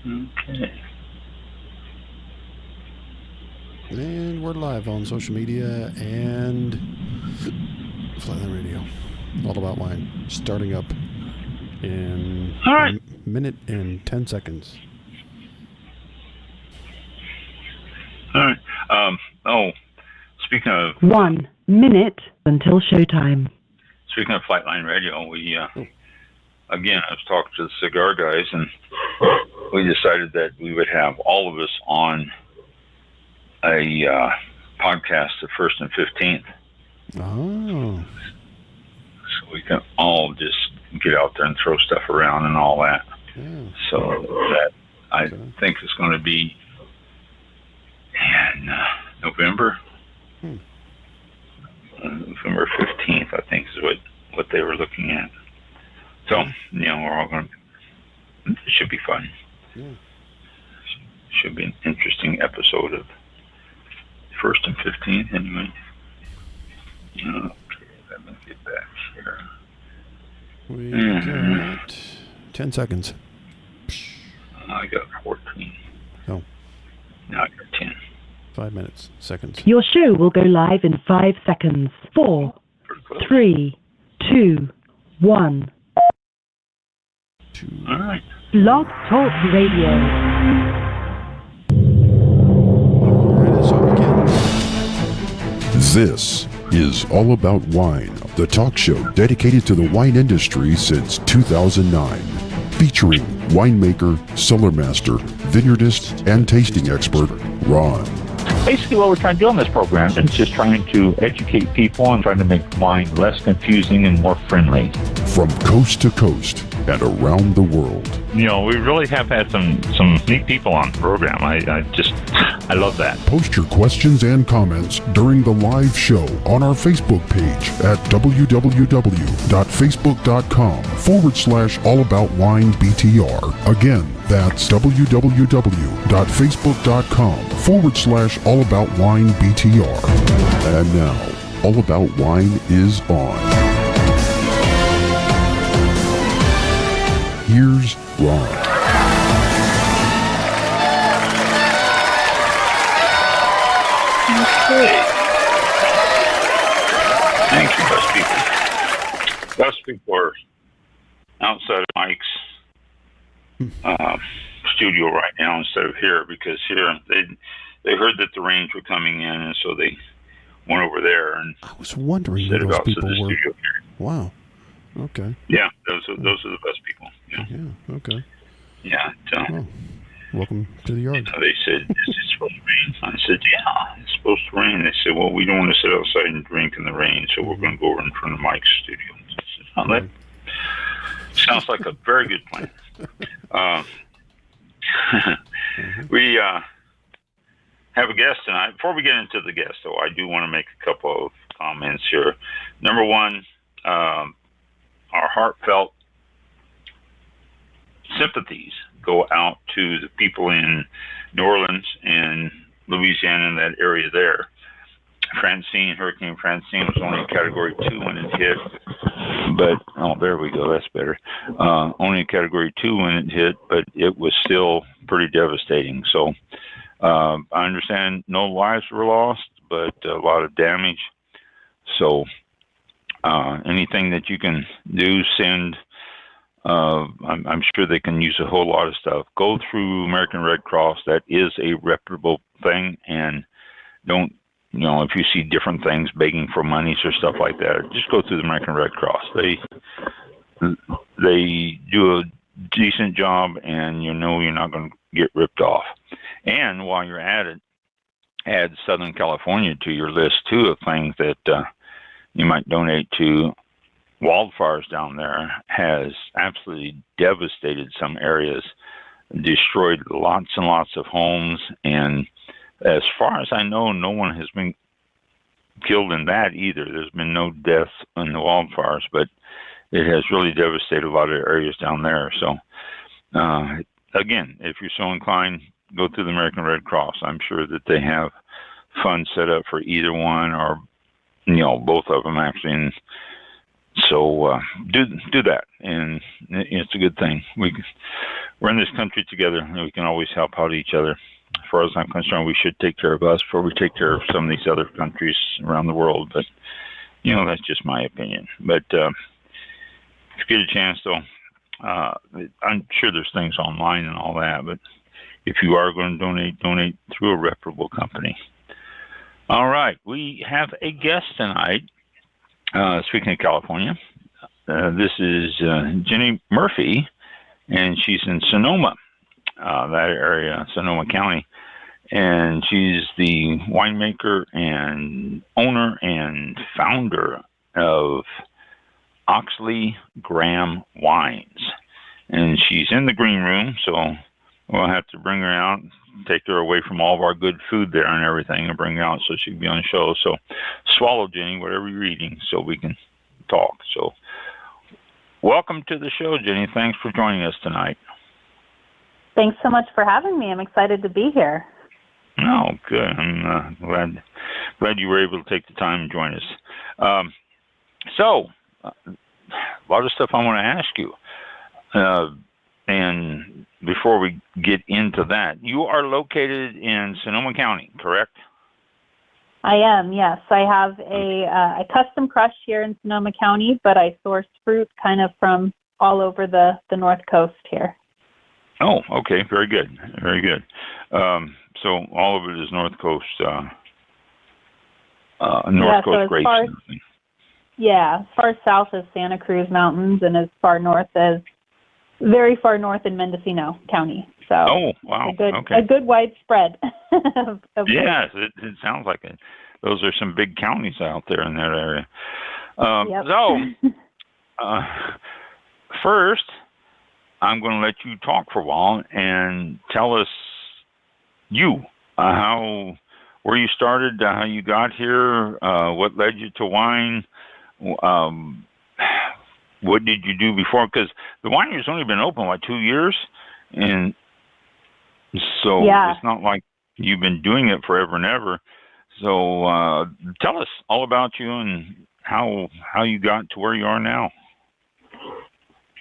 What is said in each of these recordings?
Okay. And we're live on social media and Flatland Radio. All About Wine. Starting up in a minute and 10 seconds. All right. Speaking of 1 minute until showtime. Speaking of Flightline Radio, we again, I was talking to the cigar guys, and we decided that we would have all of us on a podcast, the 1st and 15th. Oh. So we can all just get out there and throw stuff around and all that. Yeah. So that I think is going to be in November. November 15th, I think, is what they were looking at. So, we're all going to... It should be fun. Yeah. Should be an interesting episode of 1st and 15th, anyway. Okay, let me get back here. We got 10 seconds. I got 14. Oh. Now I got 10. 5 minutes, seconds. Your show will go live in 5 seconds. 4, 3, 2, 1. All right. Blog Talk Radio. This is All About Wine, the talk show dedicated to the wine industry since 2009. Featuring winemaker, cellar master, vineyardist, and tasting expert, Ron. Basically what we're trying to do on this program is just trying to educate people and trying to make wine less confusing and more friendly. From coast to coast and around the world. We really have had some neat people on the program. I love that. Post your questions and comments during the live show on our Facebook page at www.facebook.com/allaboutwinebtr. Again, that's www.facebook.com/allaboutwinebtr. And now, All About Wine is on. Here's Ron. Okay. Thank you, best people. Best people are outside of Mike's studio right now instead of here, because here they heard that the rains were coming in, and so they went over there. And I was wondering who those people were. Wow. Okay. Yeah, those are the best people. Yeah. Okay. Yeah. Welcome to the yard. They said, "Is it supposed to rain?" I said, "Yeah, it's supposed to rain." They said, "Well, we don't want to sit outside and drink in the rain, so we're going to go over in front of Mike's studio." I said, that sounds like a very good plan. We have a guest tonight. Before we get into the guest, though, I do want to make a couple of comments here. Number one, our heartfelt sympathies go out to the people in New Orleans and Louisiana, in that area there. Hurricane Francine was only a Category 2 when it hit, but, there we go, that's better. Only a Category 2 when it hit, but it was still pretty devastating. So I understand no lives were lost, but a lot of damage. So anything that you can do, send. I'm sure they can use a whole lot of stuff. Go through American Red Cross. That is a reputable thing, and don't, if you see different things begging for monies or stuff like that, just go through the American Red Cross. They do a decent job, and you're not going to get ripped off. And while you're at it, add Southern California to your list too of things that you might donate to. Wildfires down there has absolutely devastated some areas, destroyed lots and lots of homes, and as far as I know, no one has been killed in that either. There's been no deaths in the wildfires, but it has really devastated a lot of areas down there. So, again, if you're so inclined, go through the American Red Cross. I'm sure that they have funds set up for either one, or both of them actually. And So do that, and it's a good thing. We're in this country together, and we can always help out each other. As far as I'm concerned, we should take care of us before we take care of some of these other countries around the world. But that's just my opinion. But if you get a chance, though, I'm sure there's things online and all that. But if you are going to donate through a reputable company. All right, we have a guest tonight. Speaking of California, this is Jennie Murphy, and she's in Sonoma, that area, Sonoma County, and she's the winemaker and owner and founder of Oxlee Graham Wines, and she's in the green room, so we'll have to bring her out, take her away from all of our good food there and everything, and bring her out so she can be on the show. So swallow, Jennie, whatever you're eating, so we can talk. So welcome to the show, Jennie. Thanks for joining us tonight. Thanks so much for having me. I'm excited to be here. Oh, good. I'm glad you were able to take the time and join us. A lot of stuff I want to ask you. And before we get into that, you are located in Sonoma County, correct? I am, yes. I have a custom crush here in Sonoma County, but I source fruit kind of from all over the North Coast here. Oh, okay. Very good. Very good. So all of it is North Coast, Coast grapes. As far south as Santa Cruz Mountains and as far north as very far north in Mendocino County. So wow. A good widespread of yes, it sounds like it. Those are some big counties out there in that area. Yep. So, first, I'm going to let you talk for a while and tell us where you started, how you got here, what led you to wine, what did you do before? Because the winery's only been open, 2 years? And so It's not like you've been doing it forever and ever. So tell us all about you and how you got to where you are now.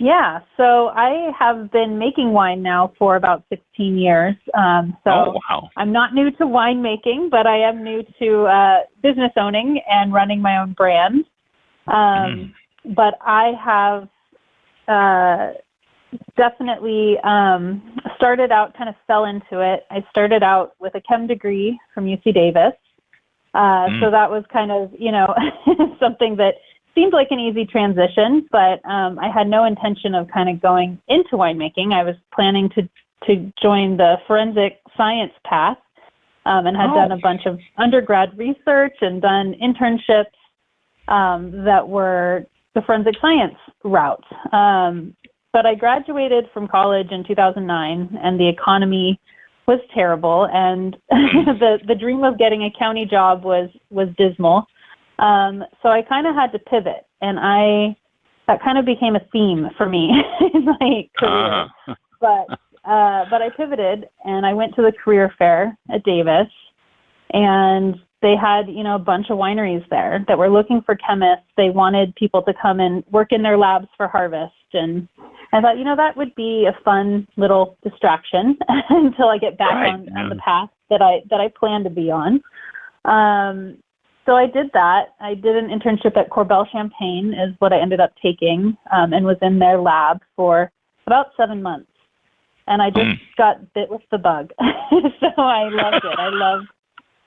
Yeah, so I have been making wine now for about 16 years. Wow. I'm not new to winemaking, but I am new to business owning and running my own brand. But I have definitely started out, kind of fell into it. I started out with a chem degree from UC Davis. So that was kind of, something that seemed like an easy transition, but I had no intention of kind of going into winemaking. I was planning to join the forensic science path and had done a bunch of undergrad research and done internships that were the forensic science route. But I graduated from college in 2009, and the economy was terrible, and the dream of getting a county job was dismal. So I kind of had to pivot, and that kind of became a theme for me in my career. But I pivoted, and I went to the career fair at Davis, and they had, a bunch of wineries there that were looking for chemists. They wanted people to come and work in their labs for harvest. And I thought, that would be a fun little distraction until I get back on the path that I plan to be on. So I did that. I did an internship at Corbel Champagne is what I ended up taking, and was in their lab for about 7 months. And I just got bit with the bug. So I loved it. I loved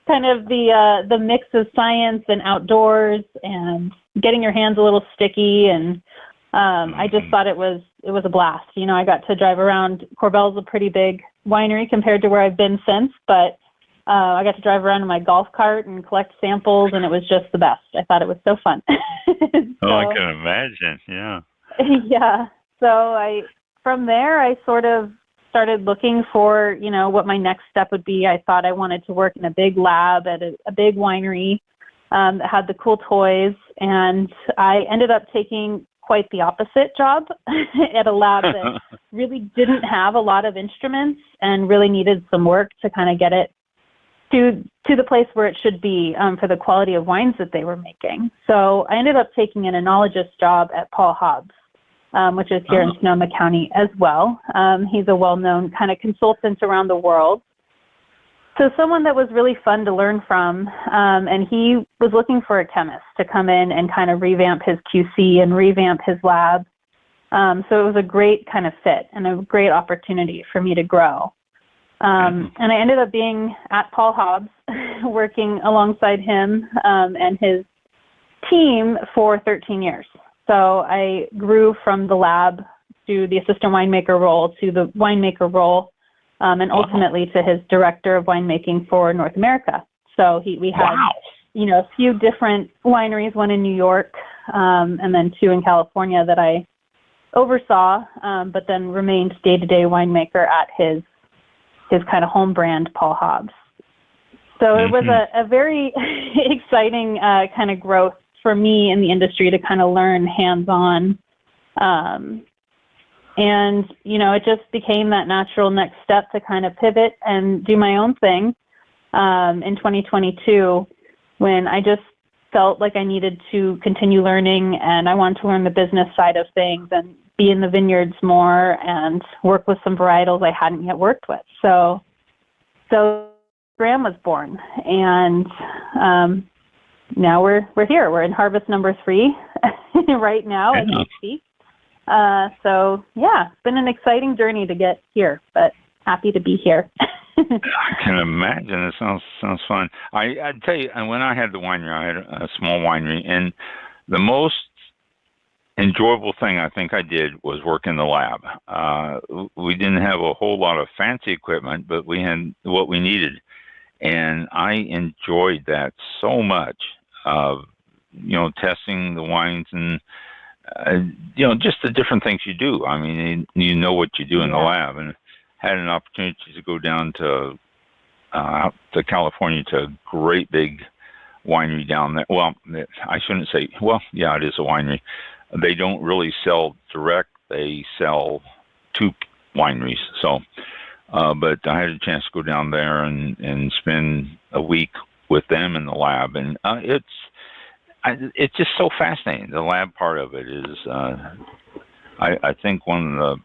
kind of the mix of science and outdoors and getting your hands a little sticky, and I just thought it was a blast. I got to drive around. Corbel's a pretty big winery compared to where I've been since, but I got to drive around in my golf cart and collect samples, and it was just the best. I thought it was so fun. I can imagine, yeah. Yeah. So from there, I sort of started looking for, what my next step would be. I thought I wanted to work in a big lab at a big winery that had the cool toys, and I ended up taking quite the opposite job at a lab that really didn't have a lot of instruments and really needed some work to kind of get it to the place where it should be for the quality of wines that they were making. So I ended up taking an enologist job at Paul Hobbs, which is here in Sonoma County as well. He's a well-known kind of consultant around the world. So someone that was really fun to learn from, and he was looking for a chemist to come in and kind of revamp his QC and revamp his lab. So it was a great kind of fit and a great opportunity for me to grow. And I ended up being at Paul Hobbs, working alongside him and his team for 13 years. So I grew from the lab to the assistant winemaker role to the winemaker role, and ultimately to his director of winemaking for North America. So we had, a few different wineries, one in New York, and then 2 in California that I oversaw, but then remained day-to-day winemaker at his kind of home brand, Paul Hobbs. So it was a very exciting kind of growth for me in the industry to kind of learn hands-on. And, it just became that natural next step to kind of pivot and do my own thing in 2022 when I just felt like I needed to continue learning and I wanted to learn the business side of things and be in the vineyards more and work with some varietals I hadn't yet worked with. So Graham was born, and now we're here. We're in harvest number 3 right now as we speak. So yeah, it's been an exciting journey to get here, but happy to be here. I can imagine. It sounds fun. I'd tell you, when I had the winery, I had a small winery, and the most enjoyable thing I think I did was work in the lab. We didn't have a whole lot of fancy equipment, but we had what we needed, and I enjoyed that so much. Testing the wines and just the different things you do. I mean, you know what you do in the lab, and had an opportunity to go down to out to California to a great big winery down there. Well, I shouldn't say. Well, yeah, it is a winery. They don't really sell direct. They sell to wineries. So, but I had a chance to go down there and spend a week with them in the lab, and it's just so fascinating. The lab part of it is, I think, one of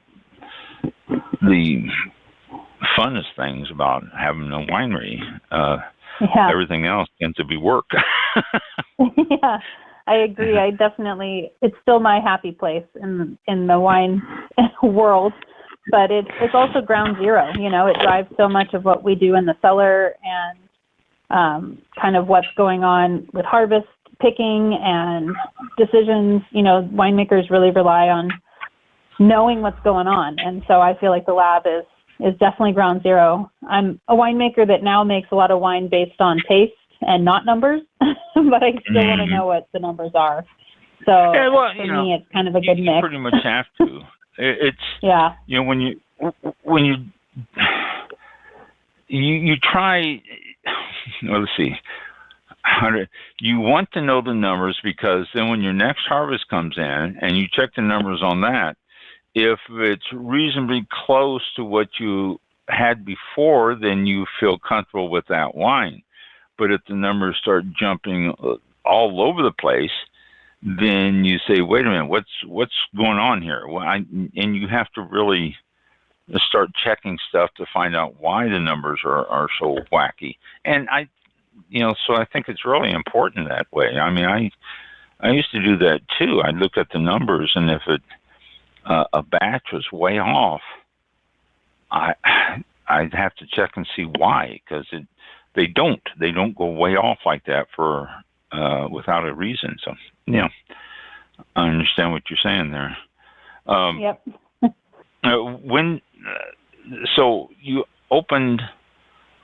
the funnest things about having a winery. Everything else tends to be work. Yeah, I agree. It's still my happy place in the wine world, but it's also ground zero. It drives so much of what we do in the cellar and kind of what's going on with harvest picking and decisions. Winemakers really rely on knowing what's going on. And so I feel like the lab is definitely ground zero. I'm a winemaker that now makes a lot of wine based on taste and not numbers, but I still want to know what the numbers are. So for me, it's kind of a good mix. You pretty much have to. When you try, let's see, you want to know the numbers, because then when your next harvest comes in and you check the numbers on that, if it's reasonably close to what you had before, then you feel comfortable with that wine. But if the numbers start jumping all over the place, then you say, wait a minute, what's going on here? And you have to really start checking stuff to find out why the numbers are so wacky. And so I think it's really important that way. I mean, I used to do that too. I'd look at the numbers, and if a batch was way off, I'd have to check and see why, because they don't go way off like that for without a reason. So I understand what you're saying there. Yep. So you opened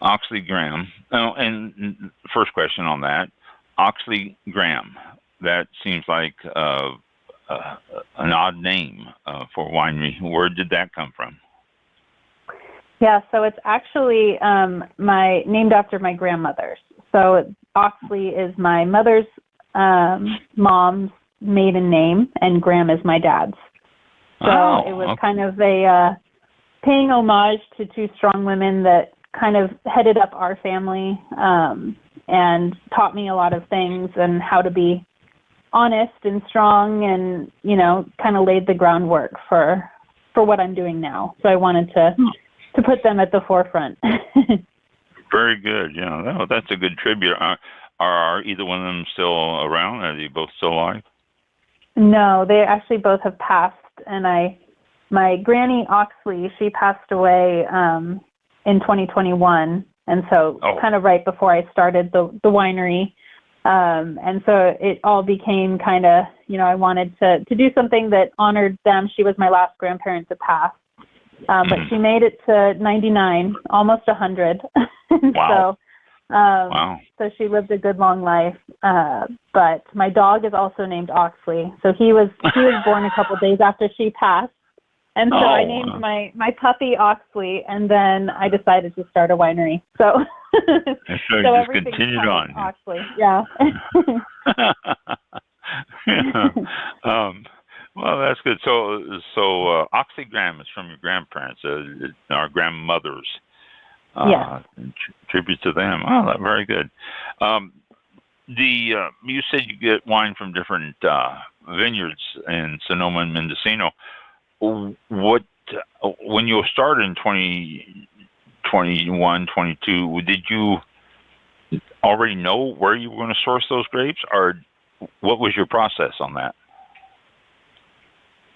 Oxlee Graham, and first question on that, Oxlee Graham, that seems like an odd name for a winery. Where did that come from? Yeah, so it's actually named after my grandmother's. So Oxlee is my mother's mom's maiden name, and Graham is my dad's. So it was kind of a paying homage to 2 strong women that kind of headed up our family and taught me a lot of things and how to be honest and strong, and kind of laid the groundwork for what I'm doing now. So I wanted to put them at the forefront. Very good. Yeah, that's a good tribute. Are either one of them still around? Are they both still alive? No, they actually both have passed. And my granny Oxlee, she passed away in 2021, and so kind of right before I started the winery. And so it all became kind of, I wanted to do something that honored them. She was my last grandparent to pass, but she made it to 99, almost 100. Wow. So she lived a good long life. But my dog is also named Oxlee. So he was born a couple days after she passed. And so I named my puppy Oxlee, and then I decided to start a winery. So so everything continued on. Oxlee, yeah. Well, that's good. So Oxlee Graham is from your grandparents, our grandmothers. Yeah. Tribute to them. Oh, that's very good. You said you get wine from different vineyards in Sonoma and Mendocino. What when you started in 2021, 22, did you already know where you were going to source those grapes, or what was your process on that?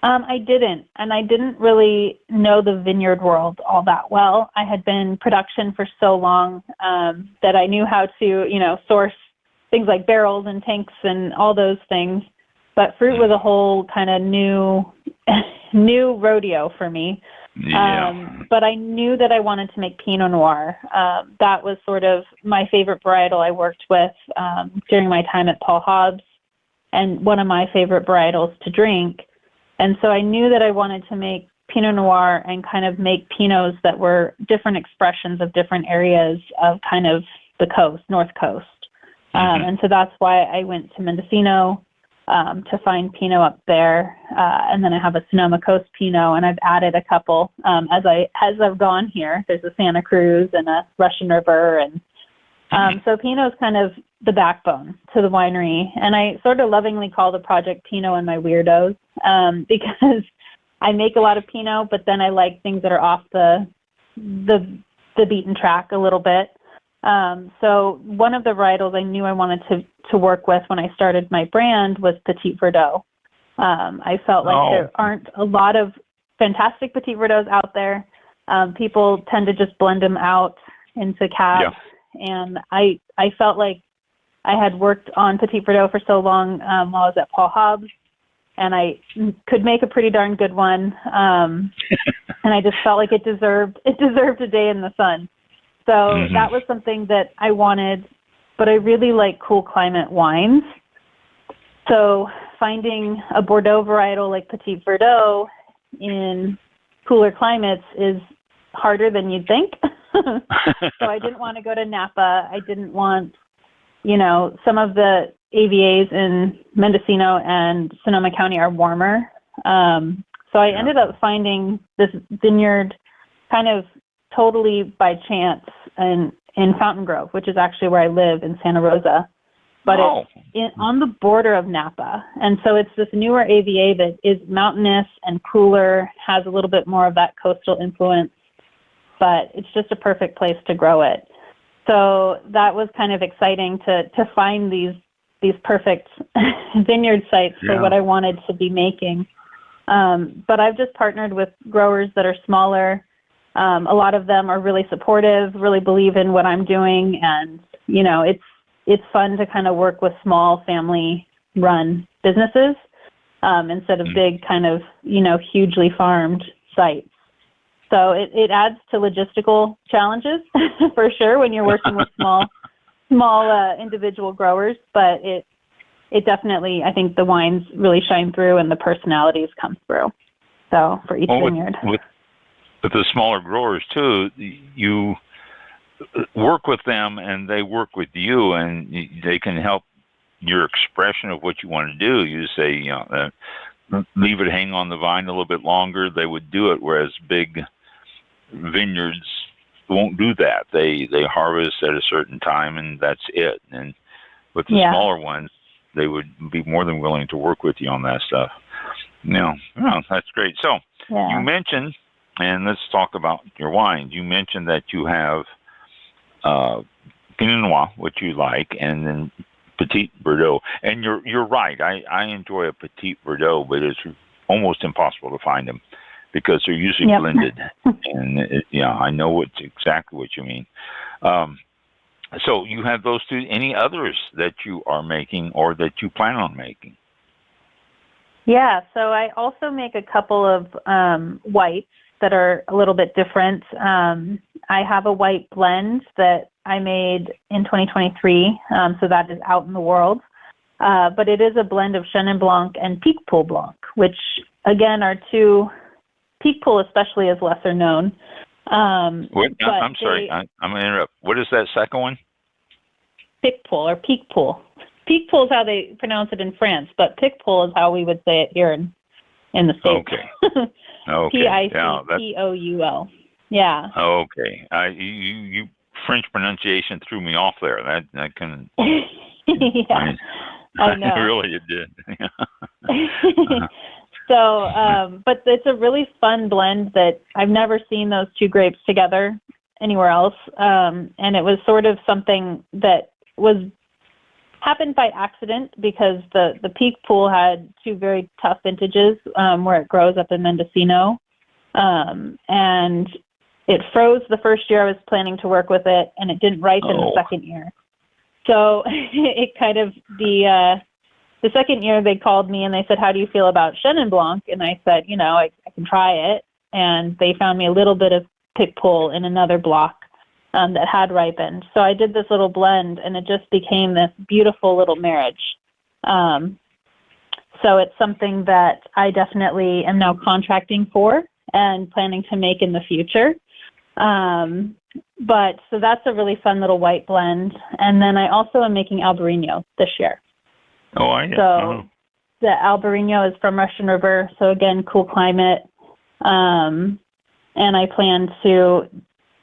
I didn't, and I didn't really know the vineyard world all that well. I had been in production for so long that I knew how to, source things like barrels and tanks and all those things. But fruit was a whole kind of new rodeo for me. Yeah. But I knew that I wanted to make Pinot Noir. That was sort of my favorite varietal I worked with during my time at Paul Hobbs, and one of my favorite varietals to drink. And so I knew that I wanted to make Pinot Noir and kind of make Pinots that were different expressions of different areas of kind of the coast, North Coast. And so that's why I went to Mendocino to find Pinot up there. And then I have a Sonoma Coast Pinot, and I've added a couple as I've gone here. There's a Santa Cruz and a Russian River. And so Pinot is kind of the backbone to the winery. And I sort of lovingly call the project Pinot and My Weirdos because I make a lot of Pinot, but then I like things that are off the beaten track a little bit. So one of the varietals I knew I wanted to work with when I started my brand was Petit Verdot. I felt like there aren't a lot of fantastic Petit Verdots out there. People tend to just blend them out into cab. Yeah. And I felt like I had worked on Petit Verdot for so long while I was at Paul Hobbs, and I could make a pretty darn good one. And I just felt like it deserved a day in the sun. So that was something that I wanted, but I really like cool climate wines. So finding a Bordeaux varietal like Petit Verdot in cooler climates is harder than you'd think. So I didn't want to go to Napa. I didn't want, some of the AVAs in Mendocino and Sonoma County are warmer. So I ended up finding this vineyard kind of totally by chance in Fountain Grove, which is actually where I live in Santa Rosa. But it's on the border of Napa. And so it's this newer AVA that is mountainous and cooler, has a little bit more of that coastal influence, but it's just a perfect place to grow it. So that was kind of exciting to find these perfect vineyard sites for what I wanted to be making. But I've just partnered with growers that are smaller. A lot of them are really supportive, really believe in what I'm doing. And, it's fun to kind of work with small family-run businesses instead of big kind of, hugely farmed sites. So it adds to logistical challenges for sure when you're working with small individual growers, but it definitely, I think the wines really shine through and the personalities come through. So for each vineyard. With the smaller growers too, you work with them and they work with you, and they can help your expression of what you want to do. You say, leave it hang on the vine a little bit longer. They would do it, whereas big vineyards won't do that. They harvest at a certain time, and that's it. And with the smaller ones, they would be more than willing to work with you on that stuff. No, that's great. So you mentioned, and let's talk about your wines. You mentioned that you have Pinot Noir, which you like, and then Petit Verdot. And you're right. I enjoy a Petit Verdot, but it's almost impossible to find them because they're usually blended. And I know exactly what you mean. So you have those two. Any others that you are making or that you plan on making? Yeah, so I also make a couple of whites that are a little bit different. I have a white blend that I made in 2023, so that is out in the world. But it is a blend of Chenin Blanc and Picpoul Blanc, which, again, are two. Picpoul especially is lesser known. I'm sorry, I'm going to interrupt. What is that second one? Picpoul or Picpoul. Picpoul is how they pronounce it in France, but Picpoul is how we would say it here in the States. Okay. Okay. Picpoul. Yeah. Okay. You French pronunciation threw me off there. That can. Yeah. I know. Really, it did. So, but it's a really fun blend that I've never seen those two grapes together anywhere else. And it was sort of something that happened by accident because the Picpoul had two very tough vintages where it grows up in Mendocino. And it froze the first year I was planning to work with it, and it didn't ripen the second year. So it kind of, the second year they called me and they said, how do you feel about Chenin Blanc? And I said, I can try it. And they found me a little bit of Picpoul in another block that had ripened. So I did this little blend, and it just became this beautiful little marriage. So it's something that I definitely am now contracting for and planning to make in the future. But so that's a really fun little white blend. And then I also am making Albarino this year. Oh, I know. So the Albarino is from Russian River. So again, cool climate. And I plan to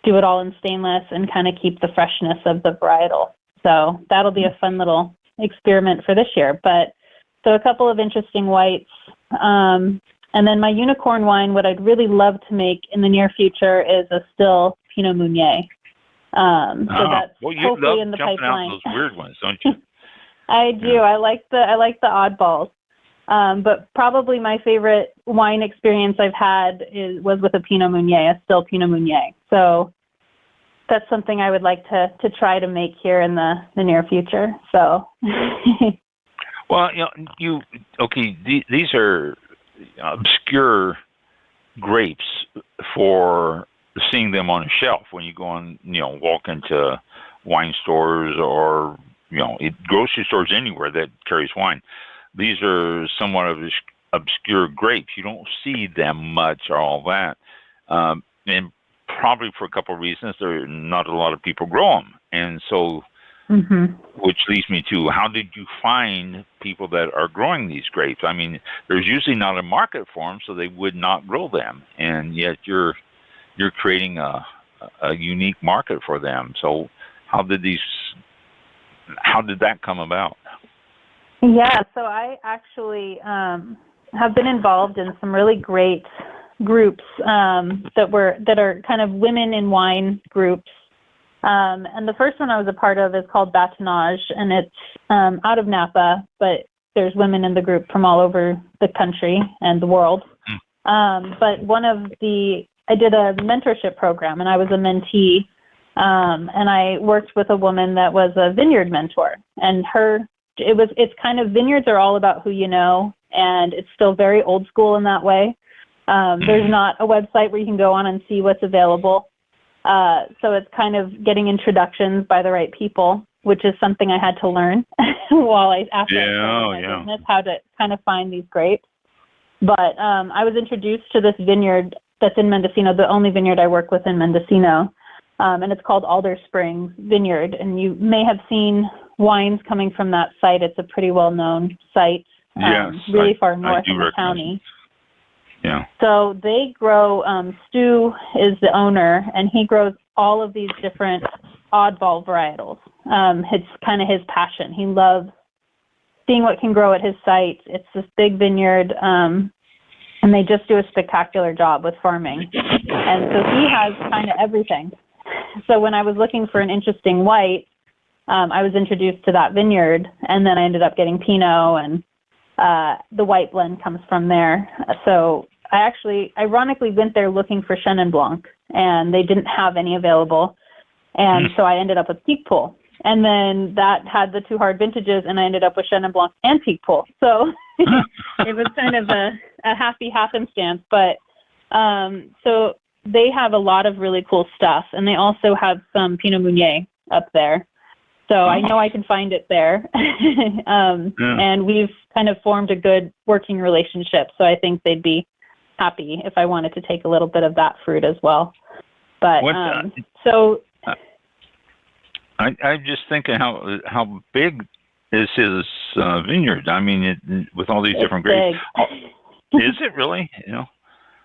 do it all in stainless and kind of keep the freshness of the varietal. So that'll be a fun little experiment for this year. But so a couple of interesting whites. And then my unicorn wine, what I'd really love to make in the near future is a still Pinot Meunier. So that's hopefully in the pipeline. Out those weird ones, don't you? I do. Yeah. I like the oddballs. But probably my favorite wine experience I've had was with a Pinot Meunier, a still Pinot Meunier. So that's something I would like to try to make here in the near future. So. Well, these are obscure grapes for seeing them on a shelf when you go on, walk into wine stores or, grocery stores anywhere that carries wine. These are somewhat of obscure grapes. You don't see them much or all that. And probably for a couple of reasons, there are not a lot of people grow them. And so, which leads me to, how did you find people that are growing these grapes? I mean, there's usually not a market for them, so they would not grow them. And yet you're creating a unique market for them. So how did that come about? Yeah, so I actually have been involved in some really great groups that are kind of women in wine groups. And the first one I was a part of is called Batonage, and it's out of Napa, but there's women in the group from all over the country and the world. But I did a mentorship program, and I was a mentee, and I worked with a woman that was a vineyard mentor, and it's kind of, vineyards are all about who you know, and it's still very old school in that way. There's not a website where you can go on and see what's available. So it's kind of getting introductions by the right people, which is something I had to learn after I started my business, how to kind of find these grapes. But I was introduced to this vineyard that's in Mendocino, the only vineyard I work with in Mendocino, and it's called Alder Springs Vineyard. And you may have seen wines coming from that site. It's a pretty well-known site, really far north in the county. Yeah. So they grow, Stu is the owner, and he grows all of these different oddball varietals. It's kind of his passion. He loves seeing what can grow at his site. It's this big vineyard, and they just do a spectacular job with farming. And so he has kind of everything. So when I was looking for an interesting white, I was introduced to that vineyard, and then I ended up getting Pinot, and the white blend comes from there. So I actually, ironically, went there looking for Chenin Blanc, and they didn't have any available. And so I ended up with Picpoul. And then that had the two hard vintages, and I ended up with Chenin Blanc and Picpoul. So it was kind of a happy happenstance. But so they have a lot of really cool stuff, and they also have some Pinot Meunier up there. So I know I can find it there. And we've kind of formed a good working relationship. So I think they'd be happy if I wanted to take a little bit of that fruit as well. But so I'm just thinking how big is his vineyard? I mean, with all these different grapes. Is it really? You know.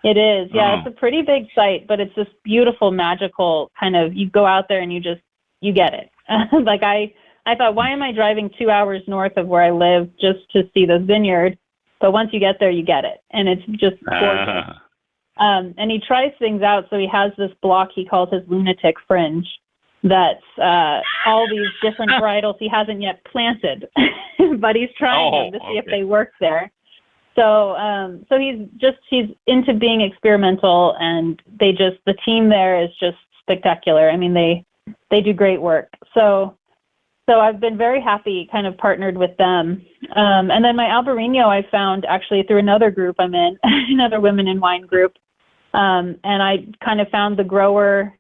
It is. Yeah, It's a pretty big site, but it's this beautiful, magical kind of. You go out there and you get it. Like I thought, why am I driving 2 hours north of where I live just to see this vineyard? But once you get there, you get it, and it's just gorgeous. And he tries things out. So he has this block he calls his lunatic fringe. That's all these different varietals he hasn't yet planted, but he's trying them to see if they work there. So so he's into being experimental, and the team there is just spectacular. I mean, they do great work. So I've been very happy, kind of partnered with them. And then my Albarino I found actually through another group I'm in, another Women in Wine group. And I kind of found the grower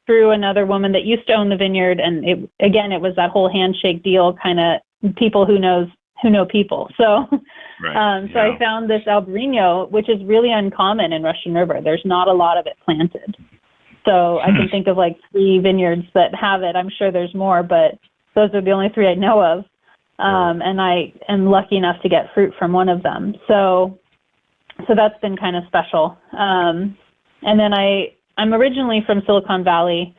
through another woman that used to own the vineyard. And it was that whole handshake deal, kind of people who know people. So, so I found this Albarino, which is really uncommon in Russian River. There's not a lot of it planted. So I can think of like 3 vineyards that have it. I'm sure there's more, but those are the only 3 I know of. And I am lucky enough to get fruit from one of them. So that's been kind of special. And then I'm originally from Silicon Valley,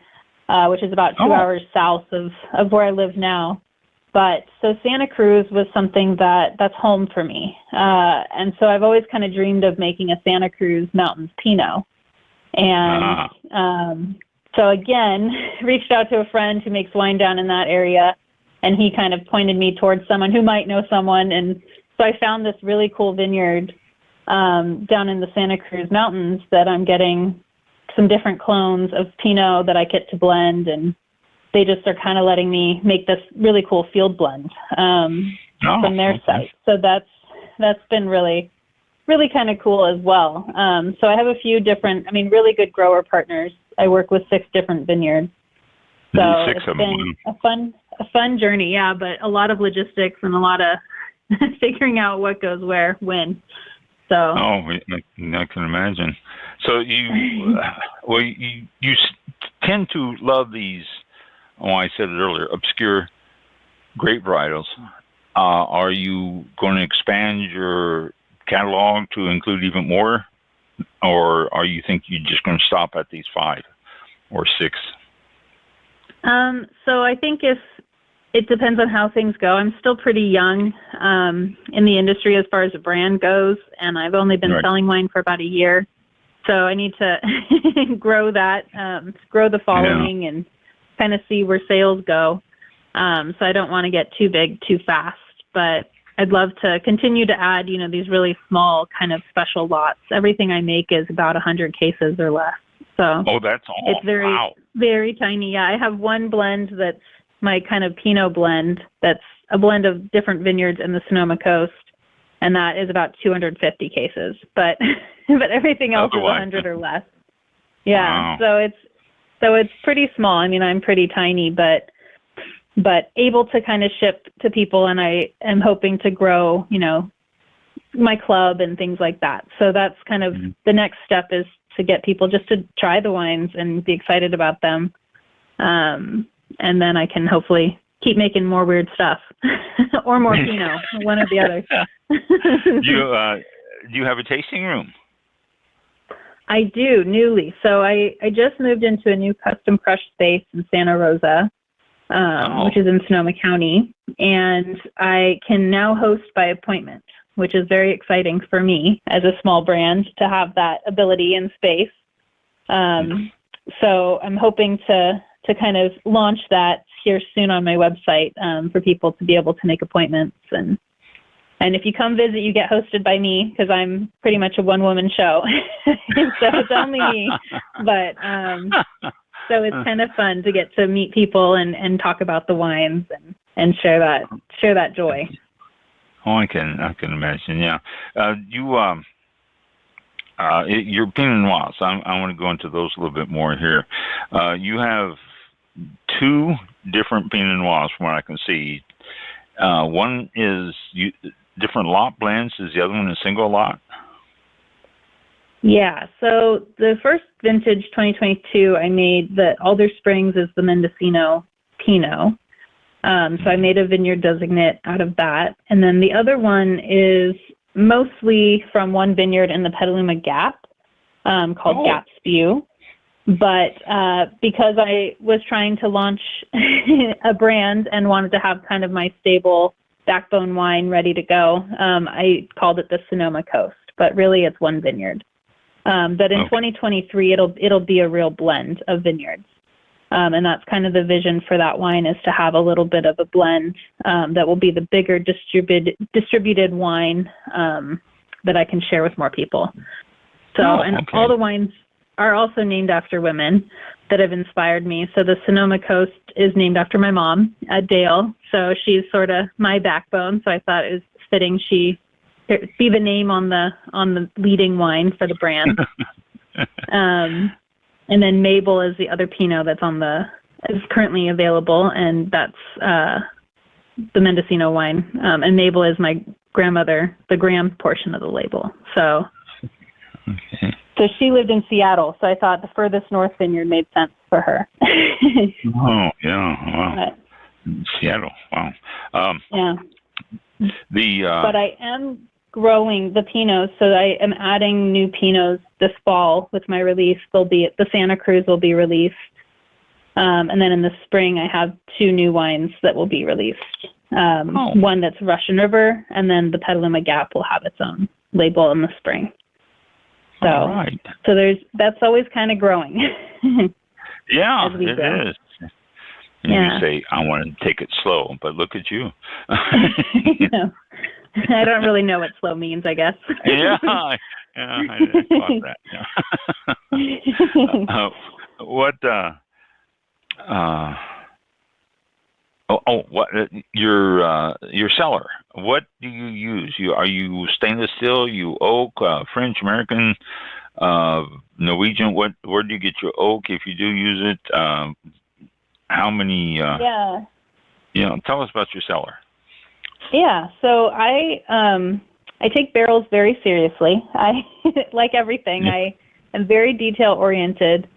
which is about 2 hours south of where I live now. But so Santa Cruz was something that's home for me. And so I've always kind of dreamed of making a Santa Cruz Mountains Pinot. And so again, reached out to a friend who makes wine down in that area, and he kind of pointed me towards someone who might know someone. And so I found this really cool vineyard down in the Santa Cruz Mountains that I'm getting some different clones of Pinot that I get to blend, and they just are kind of letting me make this really cool field blend from their site. So that's been really kind of cool as well. So I have a few different, really good grower partners. I work with 6 different vineyards. So it's been a fun journey, but a lot of logistics and a lot of figuring out what goes where, when. So. I can imagine. So you tend to love these, I said it earlier, obscure grape varietals. Are you going to expand your catalog to include even more, or are you think you're just going to stop at these 5 or 6? So I think it depends on how things go. I'm still pretty young in the industry as far as a brand goes, and I've only been selling wine for about a year. So I need to grow that, grow the following, and kind of see where sales go. So I don't want to get too big too fast, but I'd love to continue to add, these really small kind of special lots. Everything I make is about 100 cases or less. So that's all. It's very, very tiny. Yeah, I have one blend that's my kind of Pinot blend. That's a blend of different vineyards in the Sonoma Coast, and that is about 250 cases. But everything else is 100 or less. Yeah. Wow. So it's pretty small. I'm pretty tiny, but able to kind of ship to people, and I am hoping to grow, my club and things like that. So that's kind of the next step, is to get people just to try the wines and be excited about them. And then I can hopefully keep making more weird stuff or more Pinot, one or the other. Do you have a tasting room? I do, newly. So I just moved into a new custom crush space in Santa Rosa, which is in Sonoma County, and I can now host by appointment, which is very exciting for me as a small brand to have that ability in space. So I'm hoping to kind of launch that here soon on my website for people to be able to make appointments. And if you come visit, you get hosted by me because I'm pretty much a one-woman show. So it's only me. But so it's kind of fun to get to meet people and talk about the wines and share that joy. Oh, I can imagine. Yeah, your Pinot Noirs. I want to go into those a little bit more here. You have 2 different Pinot Noirs from what I can see. One is different lot blends. Is the other one a single lot? Yeah. So the first vintage 2022, I made the Alder Springs is the Mendocino Pinot. So I made a vineyard designate out of that. And then the other one is mostly from one vineyard in the Petaluma Gap called Gap Spew. But because I was trying to launch a brand and wanted to have kind of my stable backbone wine ready to go, I called it the Sonoma Coast. But really, it's one vineyard. But in 2023, it'll be a real blend of vineyards. And that's kind of the vision for that wine, is to have a little bit of a blend that will be the bigger distributed wine that I can share with more people. So, all the wines are also named after women that have inspired me. So the Sonoma Coast is named after my mom, Dale. So she's sort of my backbone. So I thought it was fitting she be the name on the leading wine for the brand. And then Mabel is the other Pinot that's is currently available, and that's the Mendocino wine. And Mabel is my grandmother, the Graham portion of the label. So, so she lived in Seattle, so I thought the furthest north vineyard made sense for her. Oh yeah, wow. Seattle, wow. Yeah. But I am growing the Pinots, so I am adding new Pinots this fall with my release. The Santa Cruz will be released. And then in the spring, I have 2 new wines that will be released. One that's Russian River, and then the Petaluma Gap will have its own label in the spring. So, so that's always kind of growing. Yeah, it is. And you say, I want to take it slow, but look at you. No. I don't really know what slow means, I guess. I thought that. Yeah. What your cellar? What do you use? Are you stainless steel? You oak, French, American, Norwegian? Where do you get your oak if you do use it? How many? Tell us about your cellar. Yeah, so I take barrels very seriously. I like everything. I am very detail oriented.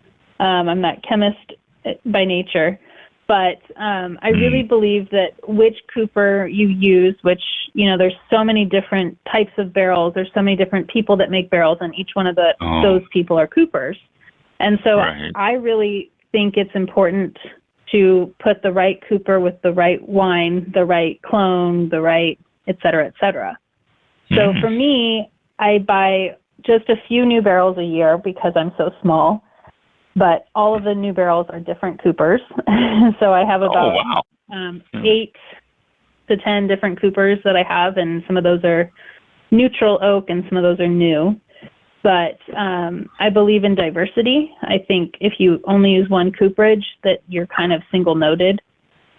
I'm not chemist by nature, but I really believe that which cooper you use, which there's so many different types of barrels. There's so many different people that make barrels, and each one of those people are coopers. And so I really think it's important to put the right cooper with the right wine, the right clone, the right, et cetera, et cetera. So for me, I buy just a few new barrels a year because I'm so small, but all of the new barrels are different coopers. So I have about 8 to 10 different coopers that I have, and some of those are neutral oak and some of those are new. But I believe in diversity. I think if you only use one cooperage, that you're kind of single-noted.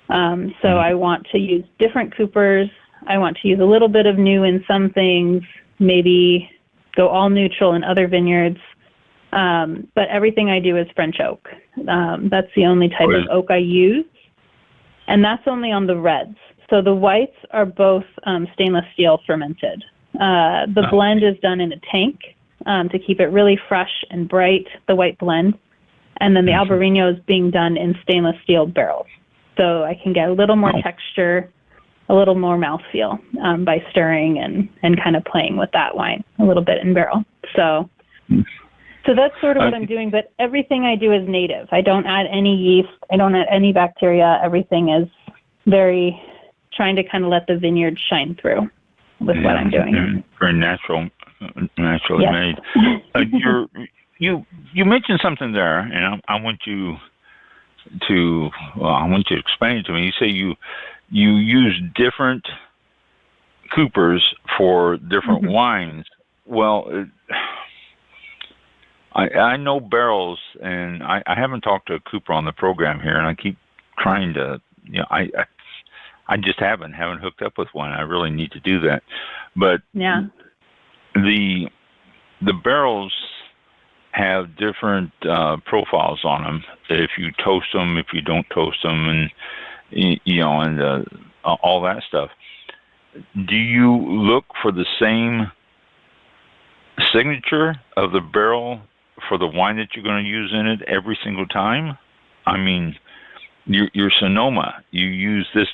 So I want to use different coopers. I want to use a little bit of new in some things, maybe go all neutral in other vineyards. But everything I do is French oak. That's the only type of oak I use. And that's only on the reds. So the whites are both stainless steel fermented. The blend is done in a tank. To keep it really fresh and bright, the white blend. And then the Albarino is being done in stainless steel barrels. So I can get a little more texture, a little more mouthfeel by stirring and kind of playing with that wine a little bit in barrel. So So that's sort of what I'm doing, but everything I do is native. I don't add any yeast. I don't add any bacteria. Everything is very trying to kind of let the vineyard shine through with what I'm doing. Very naturally made. You mentioned something there, and I want you to explain it to me. You say you use different coopers for different wines. Well, I know barrels, and I haven't talked to a cooper on the program here, and I keep trying to, I just haven't hooked up with one. I really need to do that. But the barrels have different profiles on them. If you toast them, if you don't toast them, and all that stuff. Do you look for the same signature of the barrel for the wine that you're going to use in it every single time? I mean, your Sonoma, you use this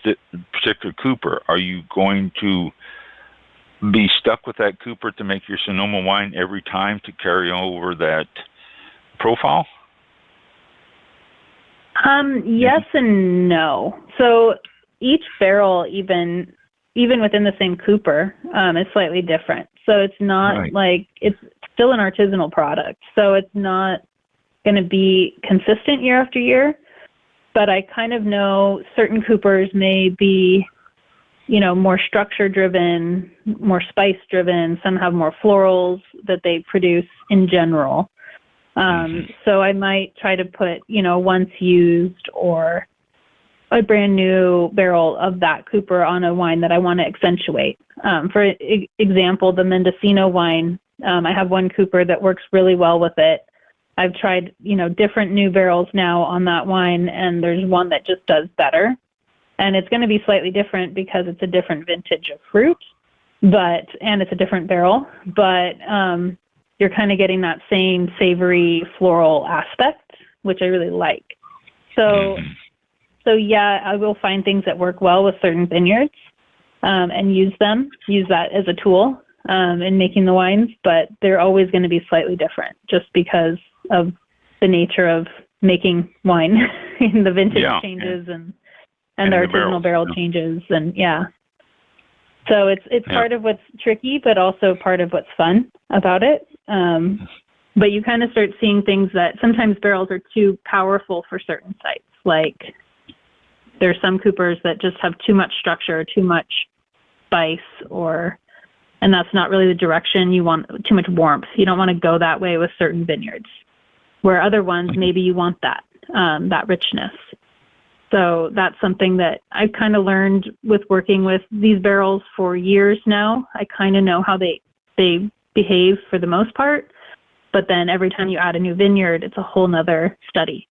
particular cooper. Are you going to be stuck with that cooper to make your Sonoma wine every time to carry over that profile? Yes and no. So each barrel, even within the same cooper, is slightly different. So it's not like, it's still an artisanal product. So it's not going to be consistent year after year. But I kind of know certain coopers may be, more structure driven, more spice driven. Some have more florals that they produce in general. So I might try to put, once used or a brand new barrel of that cooper on a wine that I want to accentuate. For example, the Mendocino wine, I have one cooper that works really well with it. I've tried, different new barrels now on that wine, and there's one that just does better. And it's going to be slightly different because it's a different vintage of fruit, and it's a different barrel, but you're kind of getting that same savory floral aspect, which I really like. So yeah, I will find things that work well with certain vineyards and use that as a tool in making the wines, but they're always going to be slightly different just because of the nature of making wine. The vintage changes and the artisanal barrel changes, and so it's part of what's tricky, but also part of what's fun about it. But you kind of start seeing things that sometimes barrels are too powerful for certain sites. Like there's some coopers that just have too much structure, too much spice, and that's not really the direction you want. Too much warmth. You don't want to go that way with certain vineyards. Where other ones, maybe you want that richness. So that's something that I've kind of learned with working with these barrels for years now. I kind of know how they behave for the most part, but then every time you add a new vineyard, it's a whole nother study.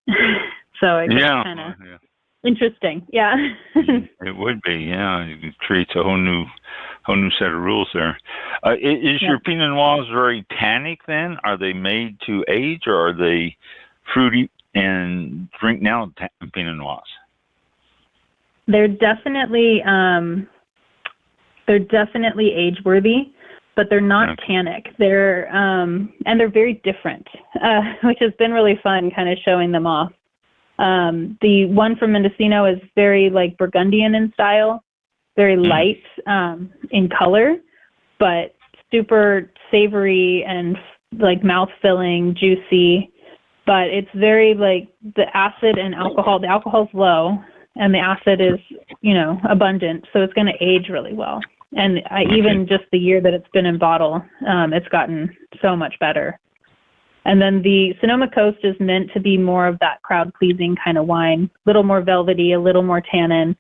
So it gets kind of interesting. Yeah. It would be. It creates a whole new set of rules there. Is your Pinot Noirs very tannic then? Are they made to age, or are they fruity and drink now Pinot Noirs? They're definitely age worthy, but they're not tannic. They're and they're very different, which has been really fun, kind of showing them off. The one from Mendocino is very like Burgundian in style, very light in color, but super savory and like mouth-filling, juicy. But it's very like the acid and alcohol. The alcohol's low, and the acid is, abundant, so it's going to age really well. And even just the year that it's been in bottle, it's gotten so much better. And then the Sonoma Coast is meant to be more of that crowd-pleasing kind of wine, a little more velvety, a little more tannin,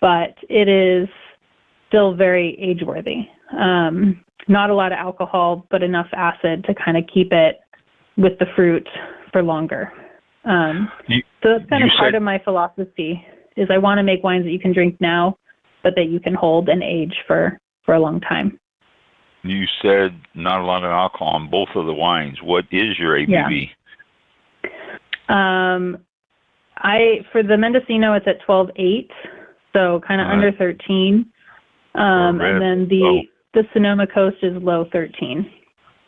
but it is still very age-worthy. Not a lot of alcohol, but enough acid to kind of keep it with the fruit for longer. So that's kind of part of my philosophy, is I want to make wines that you can drink now, but that you can hold and age for a long time. You said not a lot of alcohol on both of the wines. What is your ABV? For the Mendocino, it's at 12.8, so kind of under 13. And then the Sonoma Coast is low 13.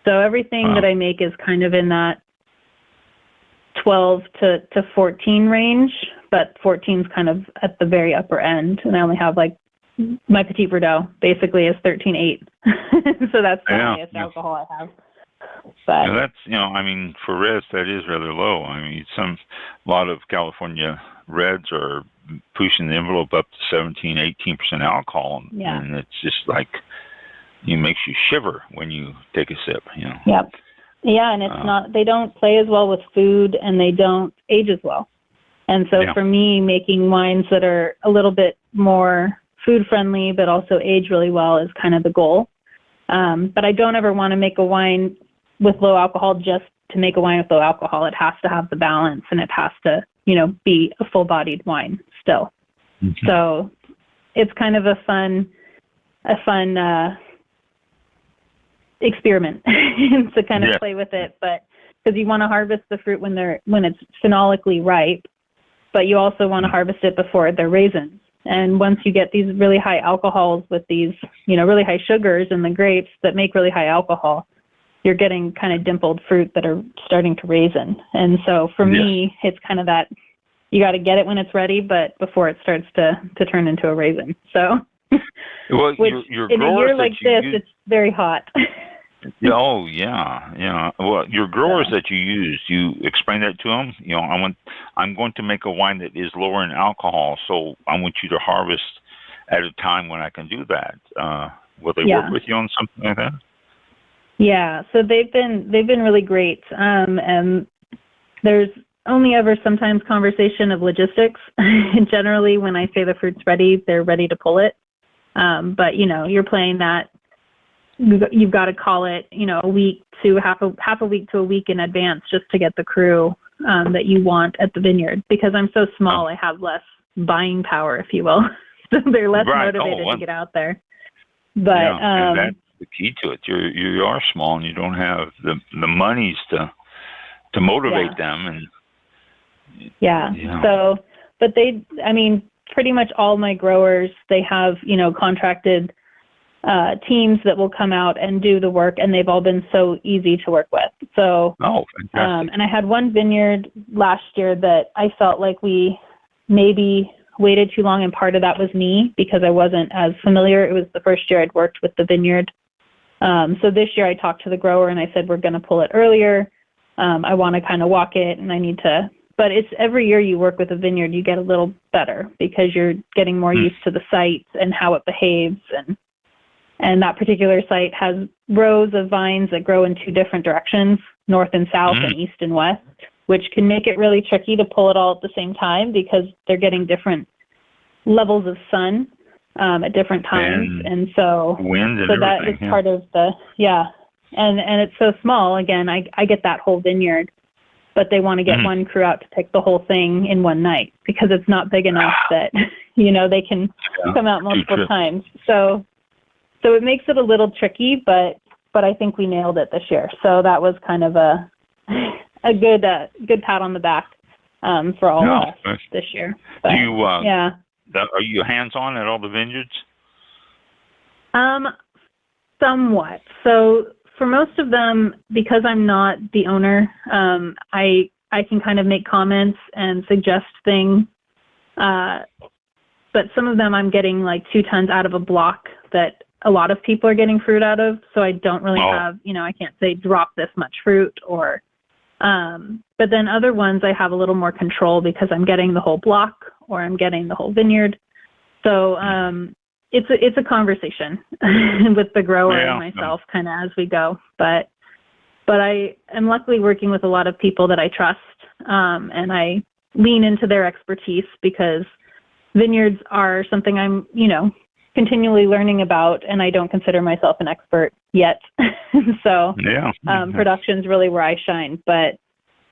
So everything that I make is kind of in that 12 to 14 range, but 14 is kind of at the very upper end. And I only have like my Petit Verdot basically is 13.8. So that's the highest alcohol I have. But that's, I mean, for reds, that is rather low. I mean, a lot of California reds are pushing the envelope up to 17, 18% alcohol. And it's just like, it makes you shiver when you take a sip, Yep. Yeah, and it's not, they don't play as well with food and they don't age as well. And so for me, making wines that are a little bit more food friendly, but also age really well is kind of the goal. But I don't ever want to make a wine with low alcohol just to make a wine with low alcohol. It has to have the balance and it has to, be a full-bodied wine still. Mm-hmm. So it's kind of a fun experiment to kind of play with it, but because you want to harvest the fruit when it's phenolically ripe, but you also want to harvest it before they're raisins. And once you get these really high alcohols with these, really high sugars in the grapes that make really high alcohol, you're getting kind of dimpled fruit that are starting to raisin. And so for me, it's kind of that you got to get it when it's ready, but before it starts to turn into a raisin. So, well, which your in a year like this, it's very hot. Oh yeah. Well, your growers that you use, you explain that to them. I'm going to make a wine that is lower in alcohol, so I want you to harvest at a time when I can do that. Will they work with you on something like that? Yeah. So they've been really great. And there's only ever sometimes conversation of logistics. Generally, when I say the fruit's ready, they're ready to pull it. But you're playing that. You've got to call it, a week to half a week to a week in advance just to get the crew that you want at the vineyard. Because I'm so small, I have less buying power, if you will. So they're less motivated to get out there. But and that's the key to it. You are small and you don't have the monies to motivate them. And So, but pretty much all my growers, they have contracted teams that will come out and do the work, and they've all been so easy to work with. So, fantastic. And I had one vineyard last year that I felt like we maybe waited too long, and part of that was me because I wasn't as familiar. It was the first year I'd worked with the vineyard. So this year I talked to the grower and I said, we're going to pull it earlier. I want to kind of walk it, and I need to, but it's every year you work with a vineyard, you get a little better because you're getting more used to the site and how it behaves. And that particular site has rows of vines that grow in two different directions, north and south and east and west, which can make it really tricky to pull it all at the same time because they're getting different levels of sun at different times. And so, wind and that is part of the, and it's so small. Again, I get that whole vineyard, but they want to get one crew out to pick the whole thing in one night because it's not big enough that, they can come out multiple times. So it makes it a little tricky, but I think we nailed it this year. So that was kind of a good pat on the back for all of us this year. But, are you hands-on at all the vineyards? Somewhat. So for most of them, because I'm not the owner, I can kind of make comments and suggest things. But some of them I'm getting like 2 tons out of a block that a lot of people are getting fruit out of. So I don't really have, I can't say drop this much fruit or, but then other ones I have a little more control because I'm getting the whole block or I'm getting the whole vineyard. So it's a conversation with the grower and myself kind of as we go. But I am luckily working with a lot of people that I trust, and I lean into their expertise because vineyards are something I'm, continually learning about, and I don't consider myself an expert yet. So production's really where I shine, but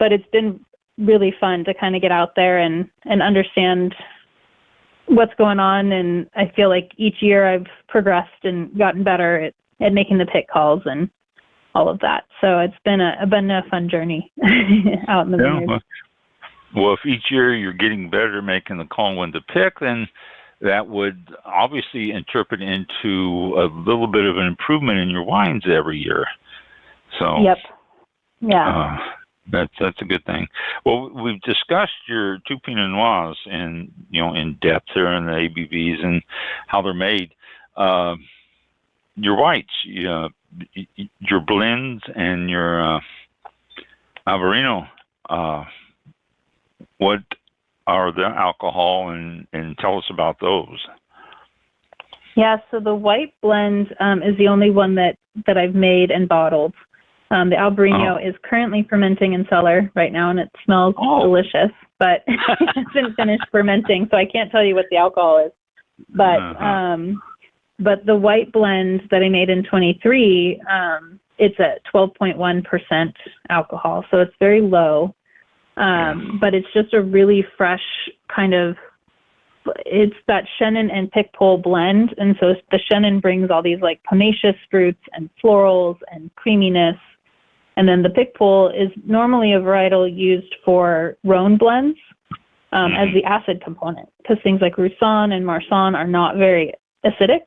it's been really fun to kind of get out there and understand what's going on. And I feel like each year I've progressed and gotten better at making the pick calls and all of that. So it's been a fun journey out in the vineyard. Well, if each year you're getting better making the call when to pick, then that would obviously interpret into a little bit of an improvement in your wines every year. So. Yep. Yeah. That's a good thing. Well, we've discussed your two Pinot Noirs in depth here in the ABVs and how they're made. Your whites, your blends, and your Albarino. What are the alcohol, and tell us about those? Yeah. So the white blend is the only one that I've made and bottled. The Albarino is currently fermenting in cellar right now, and it smells delicious, but it hasn't finished fermenting, so I can't tell you what the alcohol is. But the white blend that I made in 23, it's at 12.1% alcohol, so it's very low. But it's just a really fresh kind of, it's that Chenin and Picpoul blend, and so the Chenin brings all these like pomaceous fruits and florals and creaminess. And then the Picpoul is normally a varietal used for Rhone blends as the acid component, because things like Roussanne and Marsanne are not very acidic.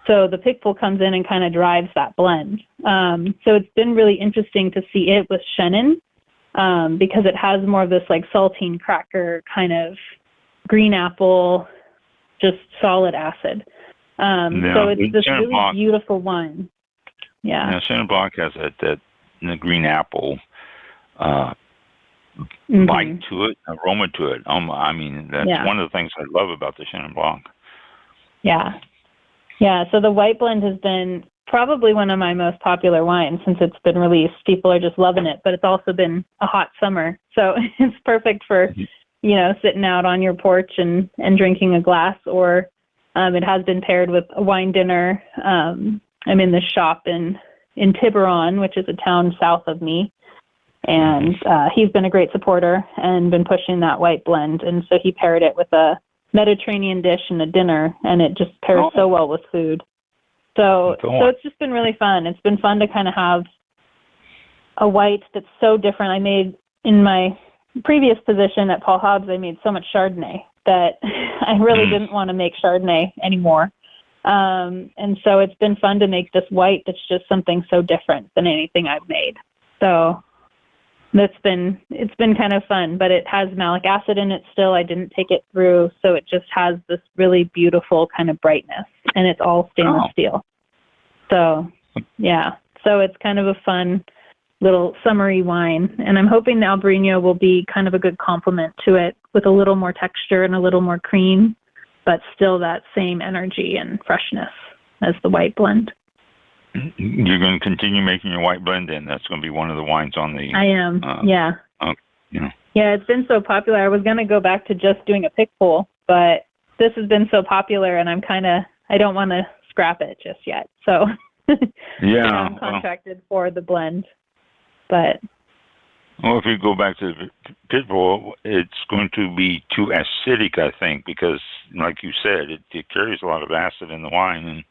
So the Picpoul comes in and kind of drives that blend. So it's been really interesting to see it with Chenin because it has more of this like saltine cracker kind of green apple, just solid acid. So it's this really beautiful wine. Yeah. Chenin Blanc has that the green apple bite to it, aroma to it. I mean, that's one of the things I love about the Chenin Blanc. Yeah. Yeah, so the white blend has been probably one of my most popular wines since it's been released. People are just loving it, but it's also been a hot summer. So it's perfect for, sitting out on your porch and drinking a glass, or it has been paired with a wine dinner. I'm in this shop in Tiburon, which is a town south of me, and he's been a great supporter and been pushing that white blend, and so he paired it with a Mediterranean dish and a dinner, and it just pairs so well with food. So it's just been really fun. It's been fun to kind of have a white that's so different. I made, in my previous position at Paul Hobbs, I made so much Chardonnay that I really didn't want to make Chardonnay anymore. And so it's been fun to make this white that's just something so different than anything I've made. So it's been kind of fun, but it has malic acid in it still. I didn't take it through, so it just has this really beautiful kind of brightness, and it's all stainless steel. So so it's kind of a fun little summery wine, and I'm hoping the Albarino will be kind of a good complement to it with a little more texture and a little more cream, but still that same energy and freshness as the white blend. You're going to continue making your white blend then? That's going to be one of the wines on the... I am, yeah. Yeah, it's been so popular. I was going to go back to just doing a Picpoul, but this has been so popular, and I don't want to scrap it just yet. So I'm contracted for the blend. But... Well, if you go back to the Picpoul, it's going to be too acidic, I think, because, like you said, it carries a lot of acid in the wine,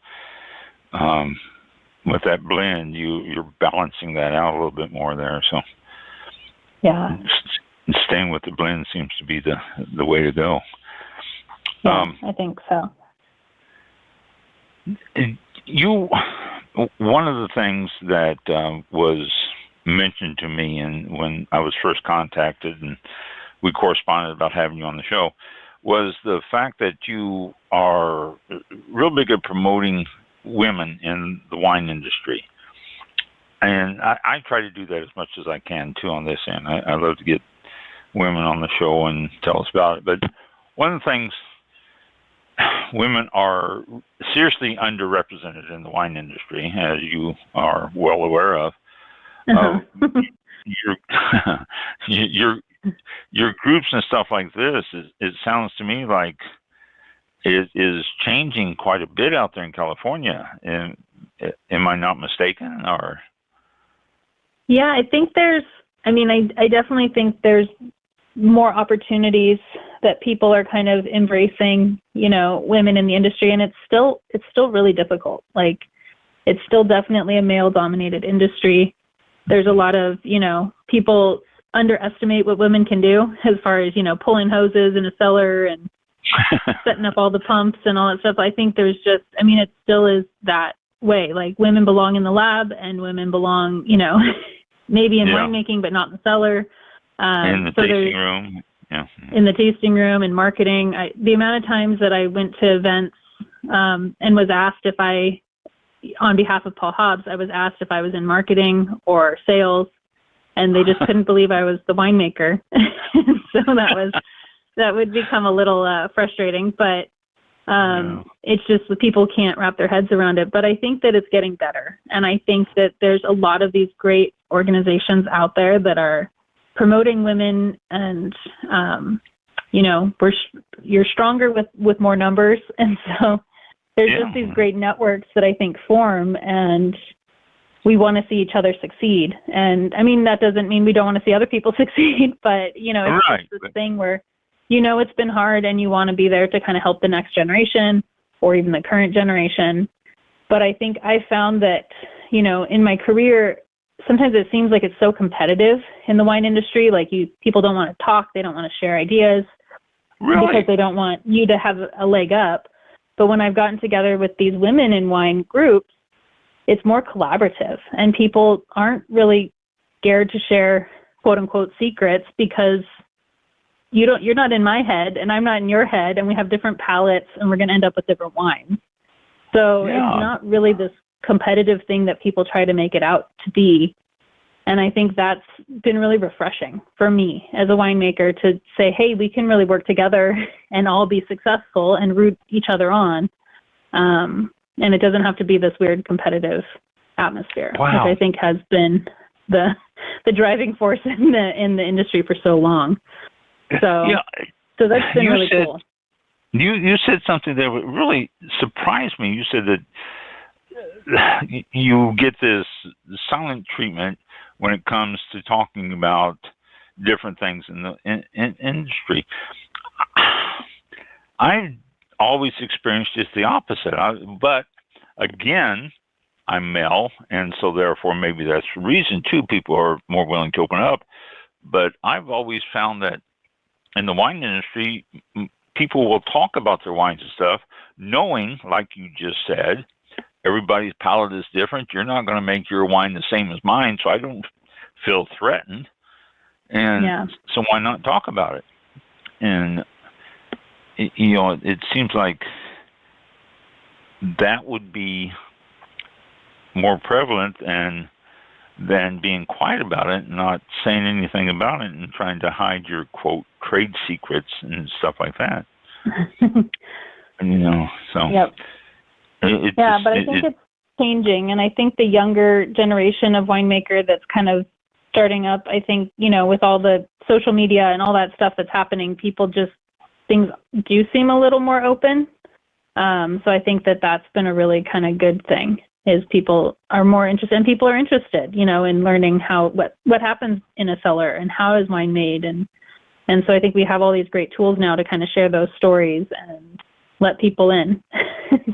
and with that blend, you're balancing that out a little bit more there. So, staying with the blend seems to be the way to go. Yeah, I think so. One of the things that was mentioned to me when I was first contacted and we corresponded about having you on the show was the fact that you are real big at promoting women in the wine industry. And I try to do that as much as I can too on this end. I love to get women on the show and tell us about it. But one of the things, women are seriously underrepresented in the wine industry, as you are well aware of. Your groups and stuff like this, it sounds to me like it is changing quite a bit out there in California. Am I not mistaken? Or yeah, I think I definitely think there's more opportunities that people are kind of embracing, women in the industry, and it's still really difficult. Like, it's still definitely a male-dominated industry. There's a lot of, people underestimate what women can do as far as, pulling hoses in a cellar and setting up all the pumps and all that stuff. I think there's it still is that way. Like women belong in the lab and women belong, maybe in winemaking, but not in the cellar. In the tasting room. Yeah. In the tasting room and marketing. The amount of times that I went to events and was asked if on behalf of Paul Hobbs, I was asked if I was in marketing or sales, and they just couldn't believe I was the winemaker. So that would become a little frustrating, but it's just the people can't wrap their heads around it. But I think that it's getting better, and I think that there's a lot of these great organizations out there that are promoting women, and you're stronger with more numbers, and so there's just these great networks that I think form, and we want to see each other succeed. And I mean, that doesn't mean we don't want to see other people succeed, but it's just this thing where it's been hard, and you want to be there to kind of help the next generation or even the current generation. But I think I found that in my career, sometimes it seems like it's so competitive in the wine industry. Like people don't want to talk, they don't want to share ideas, because they don't want you to have a leg up. But when I've gotten together with these women in wine groups, it's more collaborative, and people aren't really scared to share quote unquote secrets, because you're not in my head and I'm not in your head, and we have different palates, and we're going to end up with different wines. So it's not really this competitive thing that people try to make it out to be. And I think that's been really refreshing for me as a winemaker, to say, hey, we can really work together and all be successful and root each other on. And it doesn't have to be this weird competitive atmosphere, which I think has been the driving force in the industry for so long. So that's been really cool. You said something that really surprised me. You said that you get this silent treatment when it comes to talking about different things in the industry. I always experienced just the opposite. But again, I'm male, and so therefore maybe that's the reason too. People are more willing to open up. But I've always found that in the wine industry, people will talk about their wines and stuff, knowing, like you just said, everybody's palate is different. You're not going to make your wine the same as mine, so I don't feel threatened. And so why not talk about it? And, it seems like that would be more prevalent than being quiet about it and not saying anything about it and trying to hide your, quote, trade secrets and stuff like that. So... Yep. But I think it's changing, and I think the younger generation of winemaker that's kind of starting up, I think, with all the social media and all that stuff that's happening, things do seem a little more open. So I think that's been a really kind of good thing, is people are more interested, and people are interested, in learning what happens in a cellar and how is wine made. And so I think we have all these great tools now to kind of share those stories and let people in.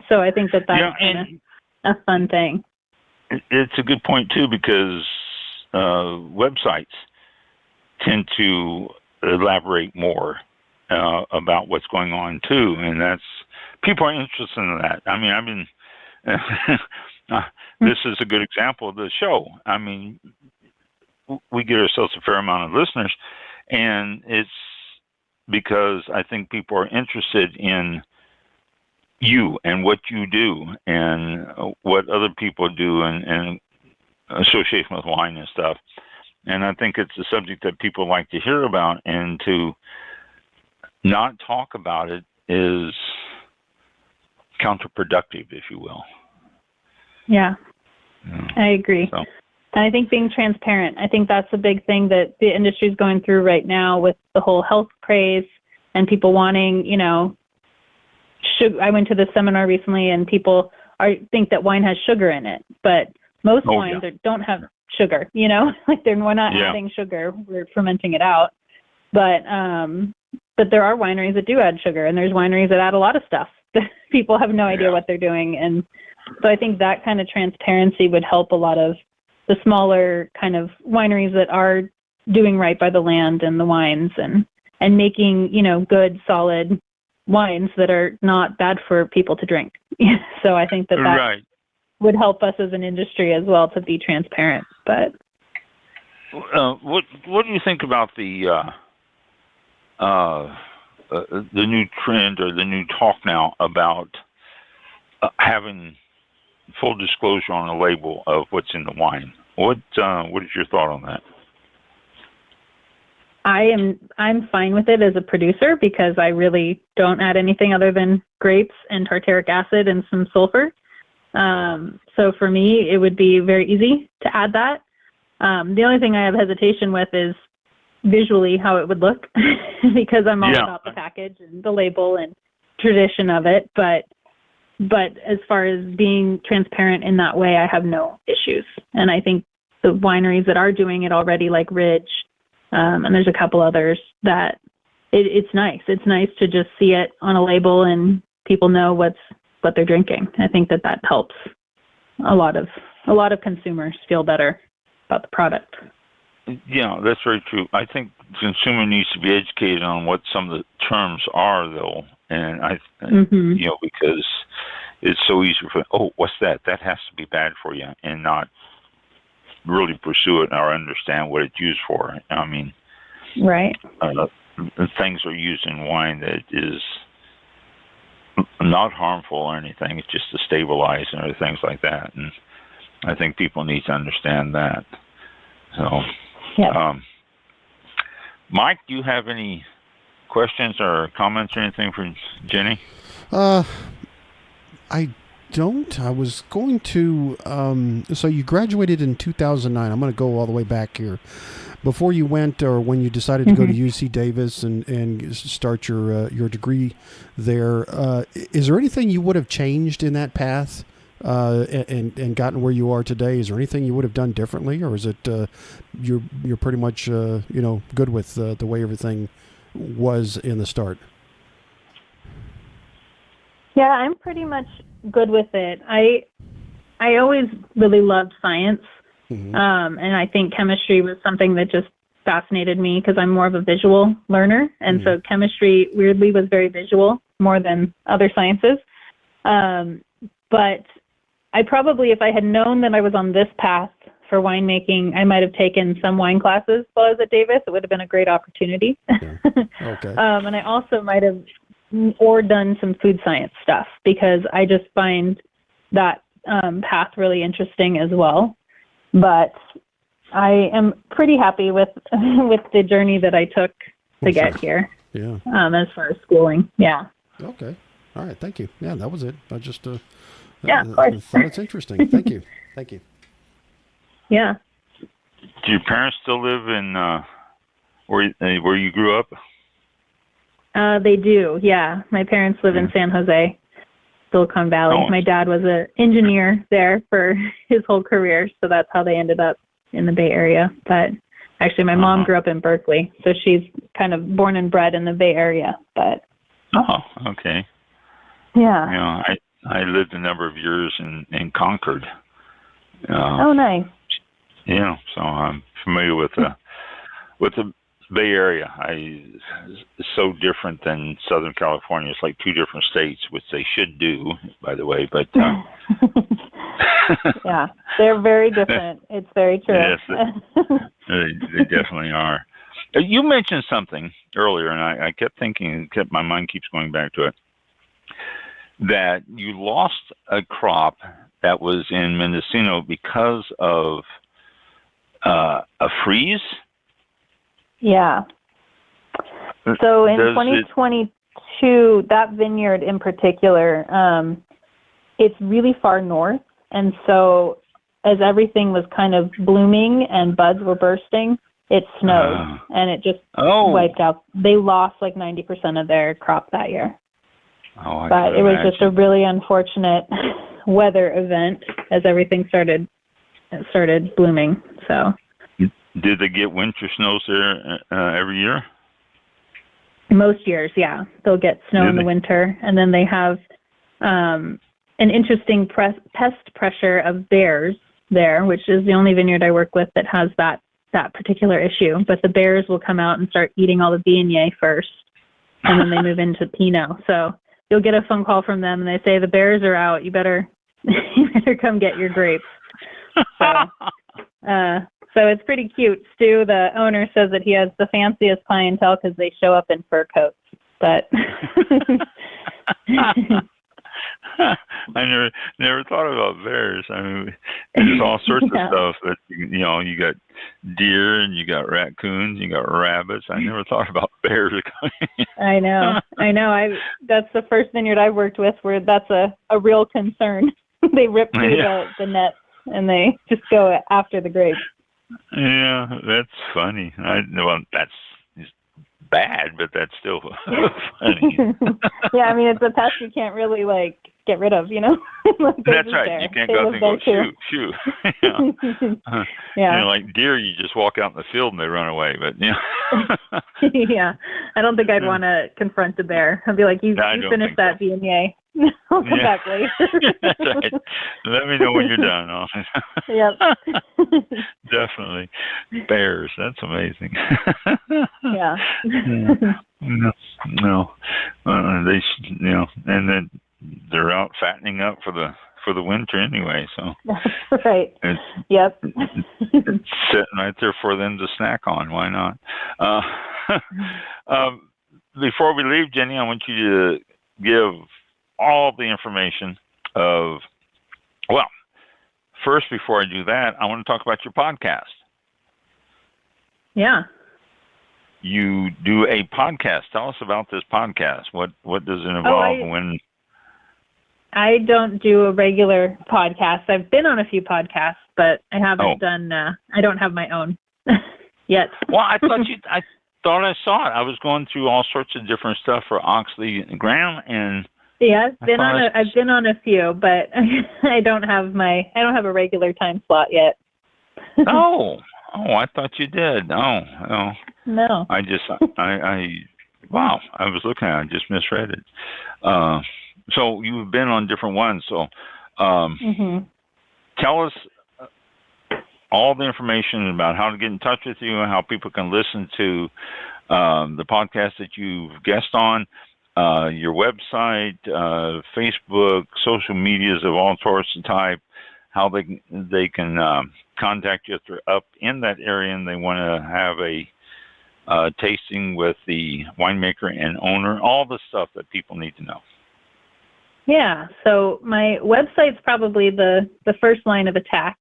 So I think that's a fun thing. It's a good point too, because websites tend to elaborate more about what's going on too, and people are interested in that. I mean, I've been this is a good example of the show. I mean, we get ourselves a fair amount of listeners, and it's because I think people are interested in you and what you do and what other people do and association with wine and stuff. And I think it's a subject that people like to hear about, and to not talk about it is counterproductive, if you will. Yeah. I agree. So. And I think being transparent, I think that's a big thing that the industry is going through right now, with the whole health craze and people wanting, I went to this seminar recently, and people think that wine has sugar in it, but most wines don't have sugar, like we're not adding sugar, we're fermenting it out. But there are wineries that do add sugar, and there's wineries that add a lot of stuff that people have no idea what they're doing. And so I think that kind of transparency would help a lot of the smaller kind of wineries that are doing right by the land and the wines, and making, good, solid wines that are not bad for people to drink. So I think that would help us as an industry as well to be transparent. But what do you think about the new trend or the new talk now about having full disclosure on the label of what's in the wine? What is your thought on that? I'm fine with it as a producer because I really don't add anything other than grapes and tartaric acid and some sulfur. So for me, it would be very easy to add that. The only thing I have hesitation with is visually how it would look because I'm all about the package and the label and tradition of it. But as far as being transparent in that way, I have no issues. And I think the wineries that are doing it already, like Ridge, and there's a couple others, that it's nice. It's nice to just see it on a label and people know what they're drinking. I think that helps a lot of consumers feel better about the product. Yeah, that's very true. I think the consumer needs to be educated on what some of the terms are, though, and because it's so easy for what's that? That has to be bad for you, and not really pursue it or understand what it's used for. I mean, right. Things are used in wine that is not harmful or anything. It's just to stabilize and other things like that. And I think people need to understand that. So, Mike, do you have any questions or comments or anything for Jennie? I don't. I was going to. So you graduated in 2009. I'm going to go all the way back here. Before you went, or when you decided to go to UC Davis and start your degree there, is there anything you would have changed in that path and gotten where you are today? Is there anything you would have done differently, or is it you're pretty much good with the way everything was in the start? Yeah, I'm pretty much good with it. I always really loved science, and I think chemistry was something that just fascinated me because I'm more of a visual learner, and so chemistry weirdly was very visual more than other sciences. But I probably, if I had known that I was on this path for winemaking, I might have taken some wine classes while I was at Davis. It would have been a great opportunity. Yeah. Okay. And I also might have done some food science stuff because I just find that path really interesting as well. But I am pretty happy with the journey that I took to get here. Yeah. As far as schooling. Yeah. Okay. All right. Thank you. Yeah, that was it. I just of course. Thought it's interesting. Thank you. Thank you. Yeah. Do your parents still live in where you grew up? They do. Yeah. My parents live in San Jose, Silicon Valley. Oh. My dad was an engineer there for his whole career, so that's how they ended up in the Bay Area. But actually, my mom grew up in Berkeley, so she's kind of born and bred in the Bay Area. But okay. Yeah. I lived a number of years in Concord. Nice. Yeah, so I'm familiar with the Bay Area. It's so different than Southern California. It's like two different states, which they should do, by the way. But yeah, they're very different. It's very true. Yes, they definitely are. You mentioned something earlier, and I kept thinking, my mind keeps going back to it, that you lost a crop that was in Mendocino because of a freeze. Yeah. So in 2022, that vineyard in particular, it's really far north. And so as everything was kind of blooming and buds were bursting, it snowed and it just wiped out. They lost like 90% of their crop that year. But it was just a really unfortunate weather event as everything started blooming. So. Did they get winter snows there every year? Most years, yeah. They'll get snow in the winter, and then they have an interesting pest pressure of bears there, which is the only vineyard I work with that has that particular issue. But the bears will come out and start eating all the Viognier first, and then they move into Pinot. So you'll get a phone call from them, and they say, the bears are out. You better you better come get your grapes. So it's pretty cute. Stu, the owner, says that he has the fanciest clientele because they show up in fur coats. But I never thought about bears. I mean, there's all sorts of stuff that you got deer and you got raccoons, you got rabbits. I never thought about bears. I know. That's the first vineyard I worked with where that's a real concern. They rip through the nets and they just go after the grapes. Yeah, that's funny. Well, that's bad, but that's still funny. Yeah, I mean, it's a pest you can't really get rid of, like that's right. There. You can't go up and go shoo. Yeah. Like deer, you just walk out in the field and they run away. But yeah, I don't think I'd want to confront a bear. I'd be like, you finish that Viognier. I'll come back later. That's right. Let me know when you're done. Yep. Definitely. Bears. That's amazing. Yeah. No. They, and then they're out fattening up for the winter anyway. So. That's right. Yep. It's sitting right there for them to snack on. Why not? Before we leave, Jennie, I want you to give all the information first, before I do that, I want to talk about your podcast. Yeah. You do a podcast. Tell us about this podcast. What does it involve? I don't do a regular podcast. I've been on a few podcasts, but I haven't done, I don't have my own yet. Well, I thought I saw it. I was going through all sorts of different stuff for Oxlee Graham, and yeah, I've been on a few, but I don't have a regular time slot yet. Oh, I thought you did. Oh. No. I was looking at it. I just misread it. So you've been on different ones. So tell us all the information about how to get in touch with you and how people can listen to the podcast that you've guest on. Your website, Facebook, social medias of all sorts of type, how they can contact you if they're up in that area and they want to have a tasting with the winemaker and owner, all the stuff that people need to know. Yeah, so my website's probably the first line of attack,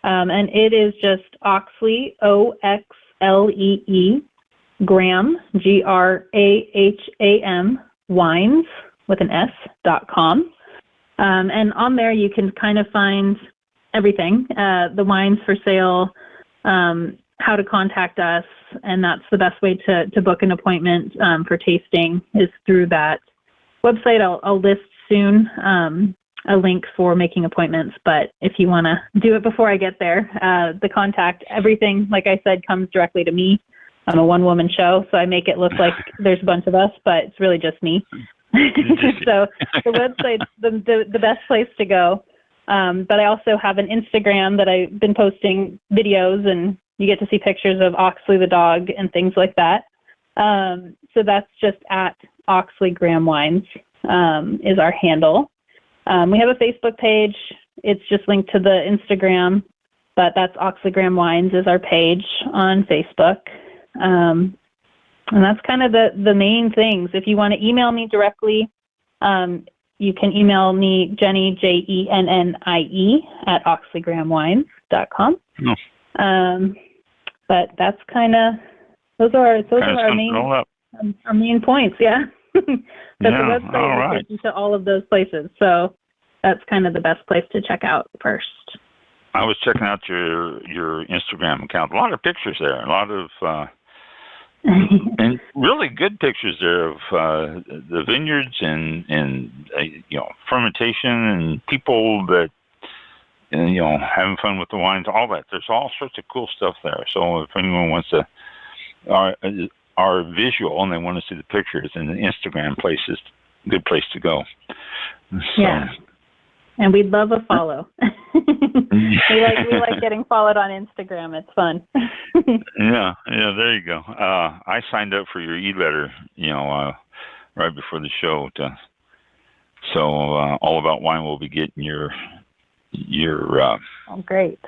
and it is just Oxlee, Oxlee, Graham, Graham, wines with an S.com. And on there you can kind of find everything, the wines for sale, how to contact us, and that's the best way to book an appointment for tasting is through that website. I'll list soon a link for making appointments, but if you want to do it before I get there, the contact, everything, like I said, comes directly to me. I'm a one-woman show, so I make it look like there's a bunch of us, but it's really just me. So the website's the best place to go. But I also have an Instagram that I've been posting videos, and you get to see pictures of Oxlee the dog and things like that. So that's just at Oxlee Graham Wines is our handle. We have a Facebook page. It's just linked to the Instagram, but that's Oxlee Graham Wines is our page on Facebook. And that's kind of the main things. If you want to email me directly, you can email me Jennie, JENNIE at oxleegrahamwines.com. But that's kind of those are our main points. Yeah. But the website will take you to all of those places. So that's kind of the best place to check out first. I was checking out your Instagram account. A lot of pictures there. A lot of and really good pictures there of the vineyards and fermentation and people that having fun with the wines, all that. There's all sorts of cool stuff there. So if anyone wants to are visual and they want to see the pictures, and the Instagram place is a good place to go. So. Yeah. And we'd love a follow. we like getting followed on Instagram. It's fun. Yeah, there you go. I signed up for your e-letter, right before the show to So All About Wine will be getting your Oh, great.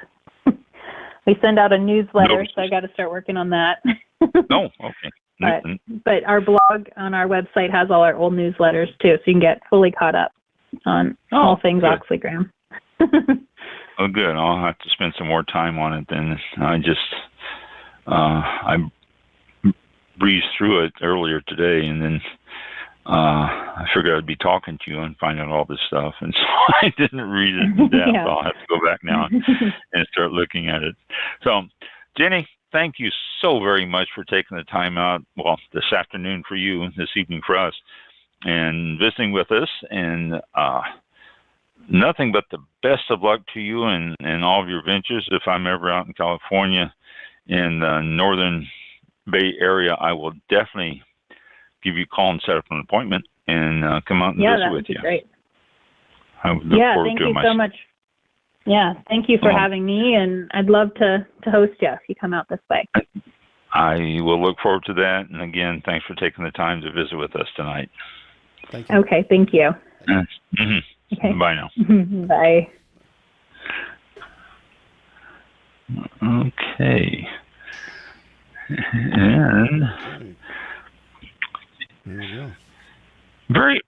We send out a newsletter, notices. so I got to start working on that. Oh, okay. But our blog on our website has all our old newsletters too, so you can get fully caught up on all things good. Oxlee Graham. Oh, good. I'll have to spend some more time on it then. I breezed through it earlier today, and then I figured I'd be talking to you and find out all this stuff, and so I didn't read it in depth. Yeah. I'll have to go back now and start looking at it. So, Jennie, thank you so very much for taking the time out, well, this afternoon for you, this evening for us, and visiting with us, and nothing but the best of luck to you and all of your ventures. If I'm ever out in California in the northern Bay Area, I will definitely give you a call and set up an appointment and come out and visit with you. Yeah, that would be great. I would look forward thank to it you myself. so much. Yeah, thank you for having me, and I'd love to host you if you come out this way. I will look forward to that. And again, thanks for taking the time to visit with us tonight. Thank you. Okay, thank you. Mm-hmm. Okay. Bye now. Bye. Okay. And There you go. very,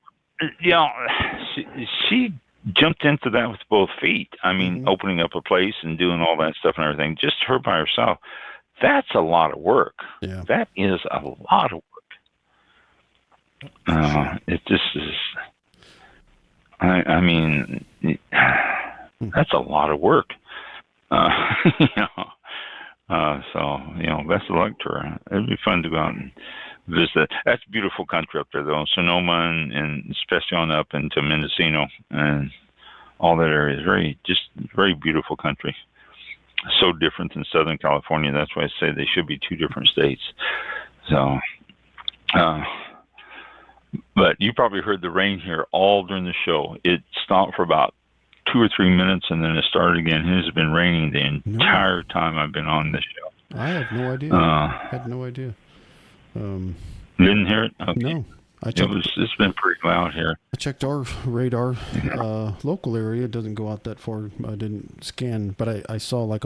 she jumped into that with both feet. I mean, opening up a place and doing all that stuff and everything, just her by herself. That's a lot of work. Yeah. That is a lot of work. It just is. I mean, that's a lot of work. So, best of luck to her. It'd be fun to go out and visit. That's beautiful country up there, though. Sonoma and especially on up into Mendocino and all that area is very beautiful country. So different than Southern California. That's why I say they should be two different states. So, but you probably heard the rain here all during the show. It stopped for about 2 or 3 minutes, and then it started again. It has been raining the entire time I've been on this show. I have no idea. Had no idea. Didn't hear it? Okay. No. It's been pretty loud here. I checked our radar, local area. It doesn't go out that far. I didn't scan, but I saw like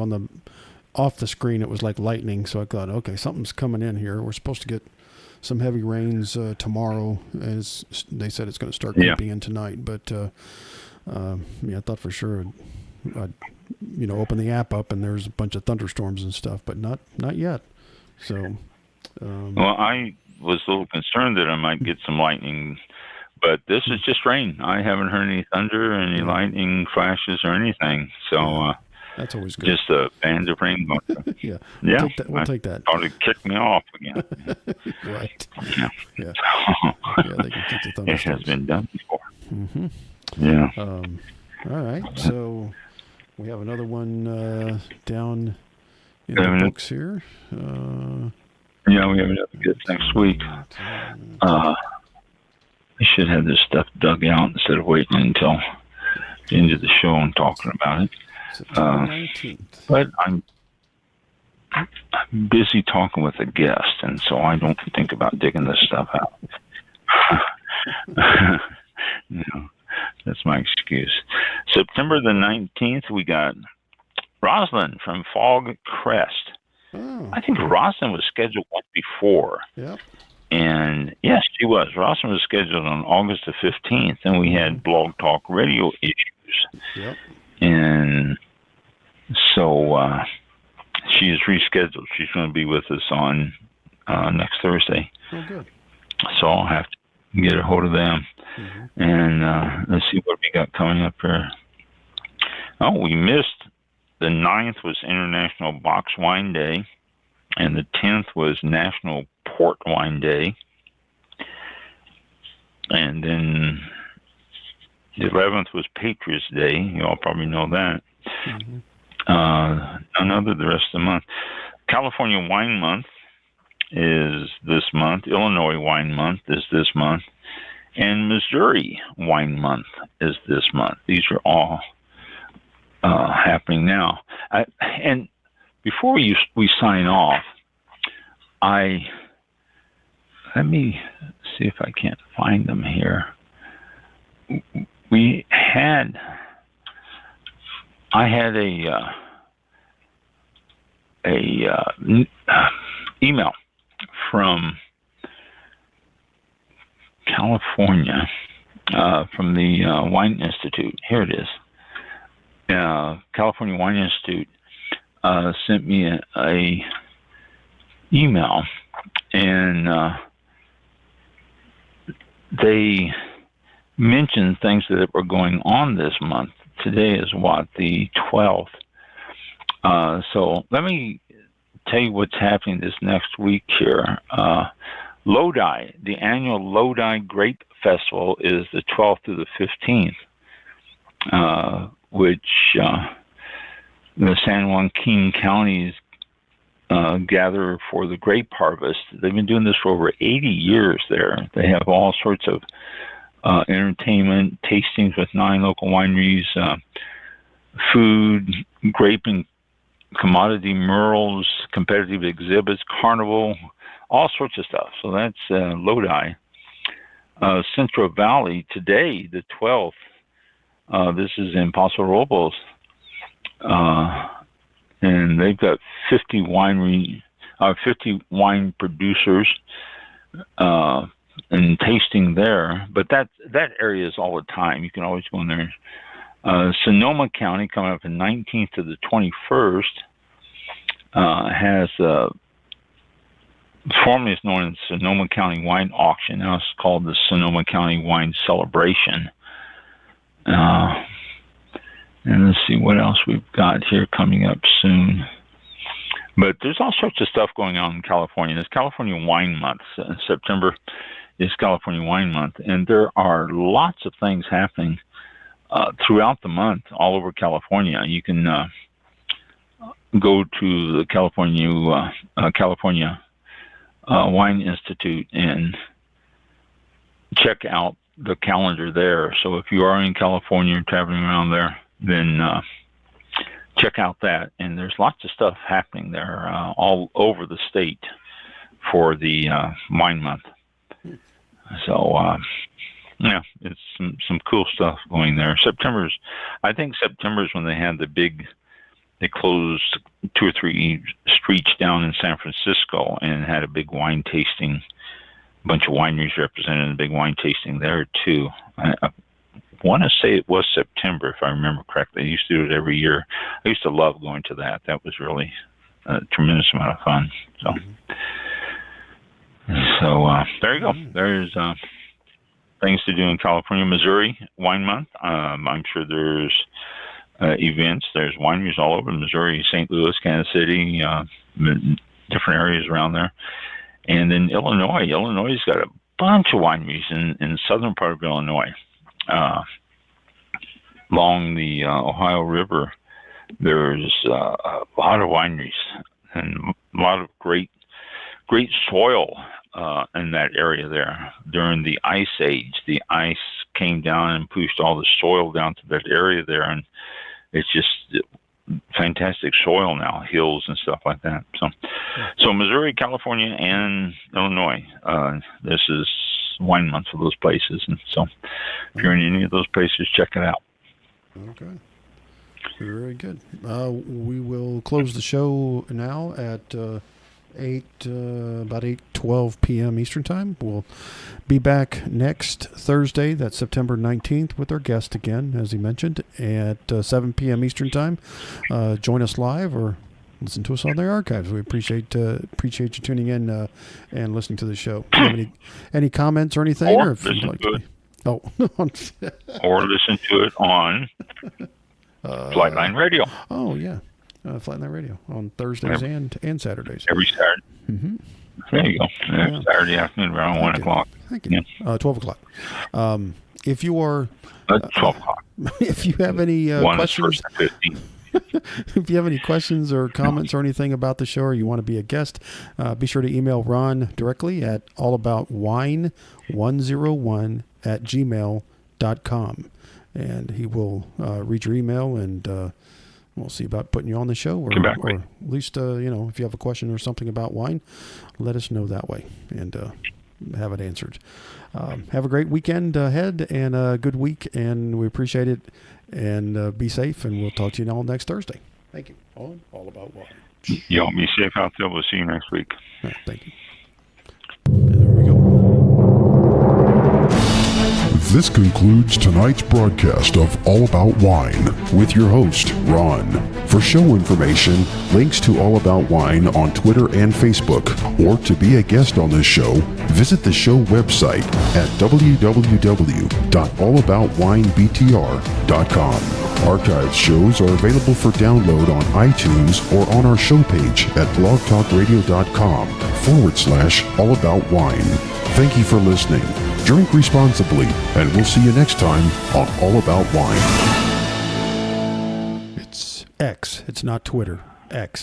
off the screen, it was like lightning. So I thought, okay, something's coming in here. We're supposed to get some heavy rains tomorrow, as they said it's going to start creeping in tonight. But I thought for sure I'd open the app up and there's a bunch of thunderstorms and stuff, but not yet. So, well, I was a little concerned that I might get some lightning, but this is just rain. I haven't heard any thunder, any lightning flashes or anything. So that's always good. Just a band of rain going through. Yeah. We'll take that. Probably kick me off again. Right. Yeah. Yeah. They can kick the thunderstorms. It has been done before. Mm-hmm. Yeah. All right. So we have another one down in the books here. Yeah, we have another good next week. I should have this stuff dug out instead of waiting until the end of the show and talking about it. September 19th. But I'm busy talking with a guest, and so I don't think about digging this stuff out. That's my excuse. September the 19th, we got Rosalind from Fog Crest. Oh. I think Rosalind was scheduled once before. Yep. And yes, she was. Rosalind was scheduled on August the 15th, and we had Blog Talk Radio issues. Yep. And so she is rescheduled. She's going to be with us on next Thursday. Oh, good. So I'll have to get a hold of them. Mm-hmm. And let's see what we got coming up here. Oh, we missed. The 9th was International Box Wine Day, and the 10th was National Port Wine Day. And then the 11th was Patriots Day. You all probably know that. Mm-hmm. None other the rest of the month. California Wine Month is this month. Illinois Wine Month is this month. And Missouri Wine Month is this month. These are all happening now. And before we sign off, let me see if I can't find them here. I had email from California, from the Wine Institute. Here it is. California Wine Institute sent me a email, and they mentioned things that were going on this month. Today is the 12th. So let me tell you what's happening this next week here. Lodi, the annual Lodi Grape Festival, is the 12th to the 15th, which the San Joaquin counties gather for the grape harvest. They've been doing this for over 80 years there. They have all sorts of entertainment, tastings with 9 local wineries, food, grape and commodity murals, competitive exhibits, carnival, all sorts of stuff. So that's Lodi. Central Valley, today, the 12th, this is in Paso Robles, and they've got 50 wine producers and tasting there. But that area is all the time. You can always go in there. Sonoma County, coming up from 19th to the 21st, has formerly it's known as Sonoma County Wine Auction. Now it's called the Sonoma County Wine Celebration. And let's see what else we've got here coming up soon. But there's all sorts of stuff going on in California. It's California Wine Month. September is California Wine Month. And there are lots of things happening throughout the month all over California. You can go to the California Wine Institute and check out the calendar there. So if you are in California, traveling around there, then check out that. And there's lots of stuff happening there all over the state for the wine month. So yeah, it's some cool stuff going there. I think September is when they had they closed 2 or 3 streets down in San Francisco and had a big wine tasting. A bunch of wineries represented in a big wine tasting there too. I want to say it was September, if I remember correctly. They used to do it every year. I used to love going to that. That was really a tremendous amount of fun. So there you go. There's things to do in California. Missouri Wine Month. I'm sure there's events. There's wineries all over Missouri, St. Louis, Kansas City, different areas around there. And then Illinois. Illinois has got a bunch of wineries in the southern part of Illinois. Along the Ohio River, there's a lot of wineries and a lot of great soil in that area there. During the Ice Age, the ice came down and pushed all the soil down to that area there, and it's just fantastic soil now, hills and stuff like that. So Missouri, California, and Illinois, this is wine month for those places. And so if you're in any of those places, check it out. Okay. Very good. We will close the show now at about 8:12 p.m. Eastern Time. We'll be back next Thursday, that's September 19th, with our guest again, as he mentioned, at 7 p.m. Eastern Time. Join us live or listen to us on the archives. We appreciate you tuning in and listening to the show. Do you have any comments or anything? Or if you'd like to or listen to it on Flightline Radio. Oh, yeah. Flightline Radio on Thursdays and Saturdays. Every Saturday. Mm-hmm. There you go. Saturday afternoon around 1 o'clock. Thank you. 12 o'clock. If you are... 12 o'clock. If you have any questions... If you have any questions or comments or anything about the show, or you want to be a guest, be sure to email Ron directly at allaboutwine101@gmail.com. And he will read your email, and we'll see about putting you on the show, or at least, if you have a question or something about wine, let us know that way. And have it answered. Have a great weekend ahead and a good week, and we appreciate it. And be safe, and we'll talk to you all next Thursday. Thank you. All About Wine. Y'all be safe out there. We'll see you next week. Right, thank you. And there we go. This concludes tonight's broadcast of All About Wine with your host, Ron. For show information, links to All About Wine on Twitter and Facebook, or to be a guest on this show, visit the show website at www.allaboutwinebtr.com. Archived shows are available for download on iTunes or on our show page at blogtalkradio.com/allaboutwine. Thank you for listening. Drink responsibly, and we'll see you next time on All About Wine. It's X. It's not Twitter. X.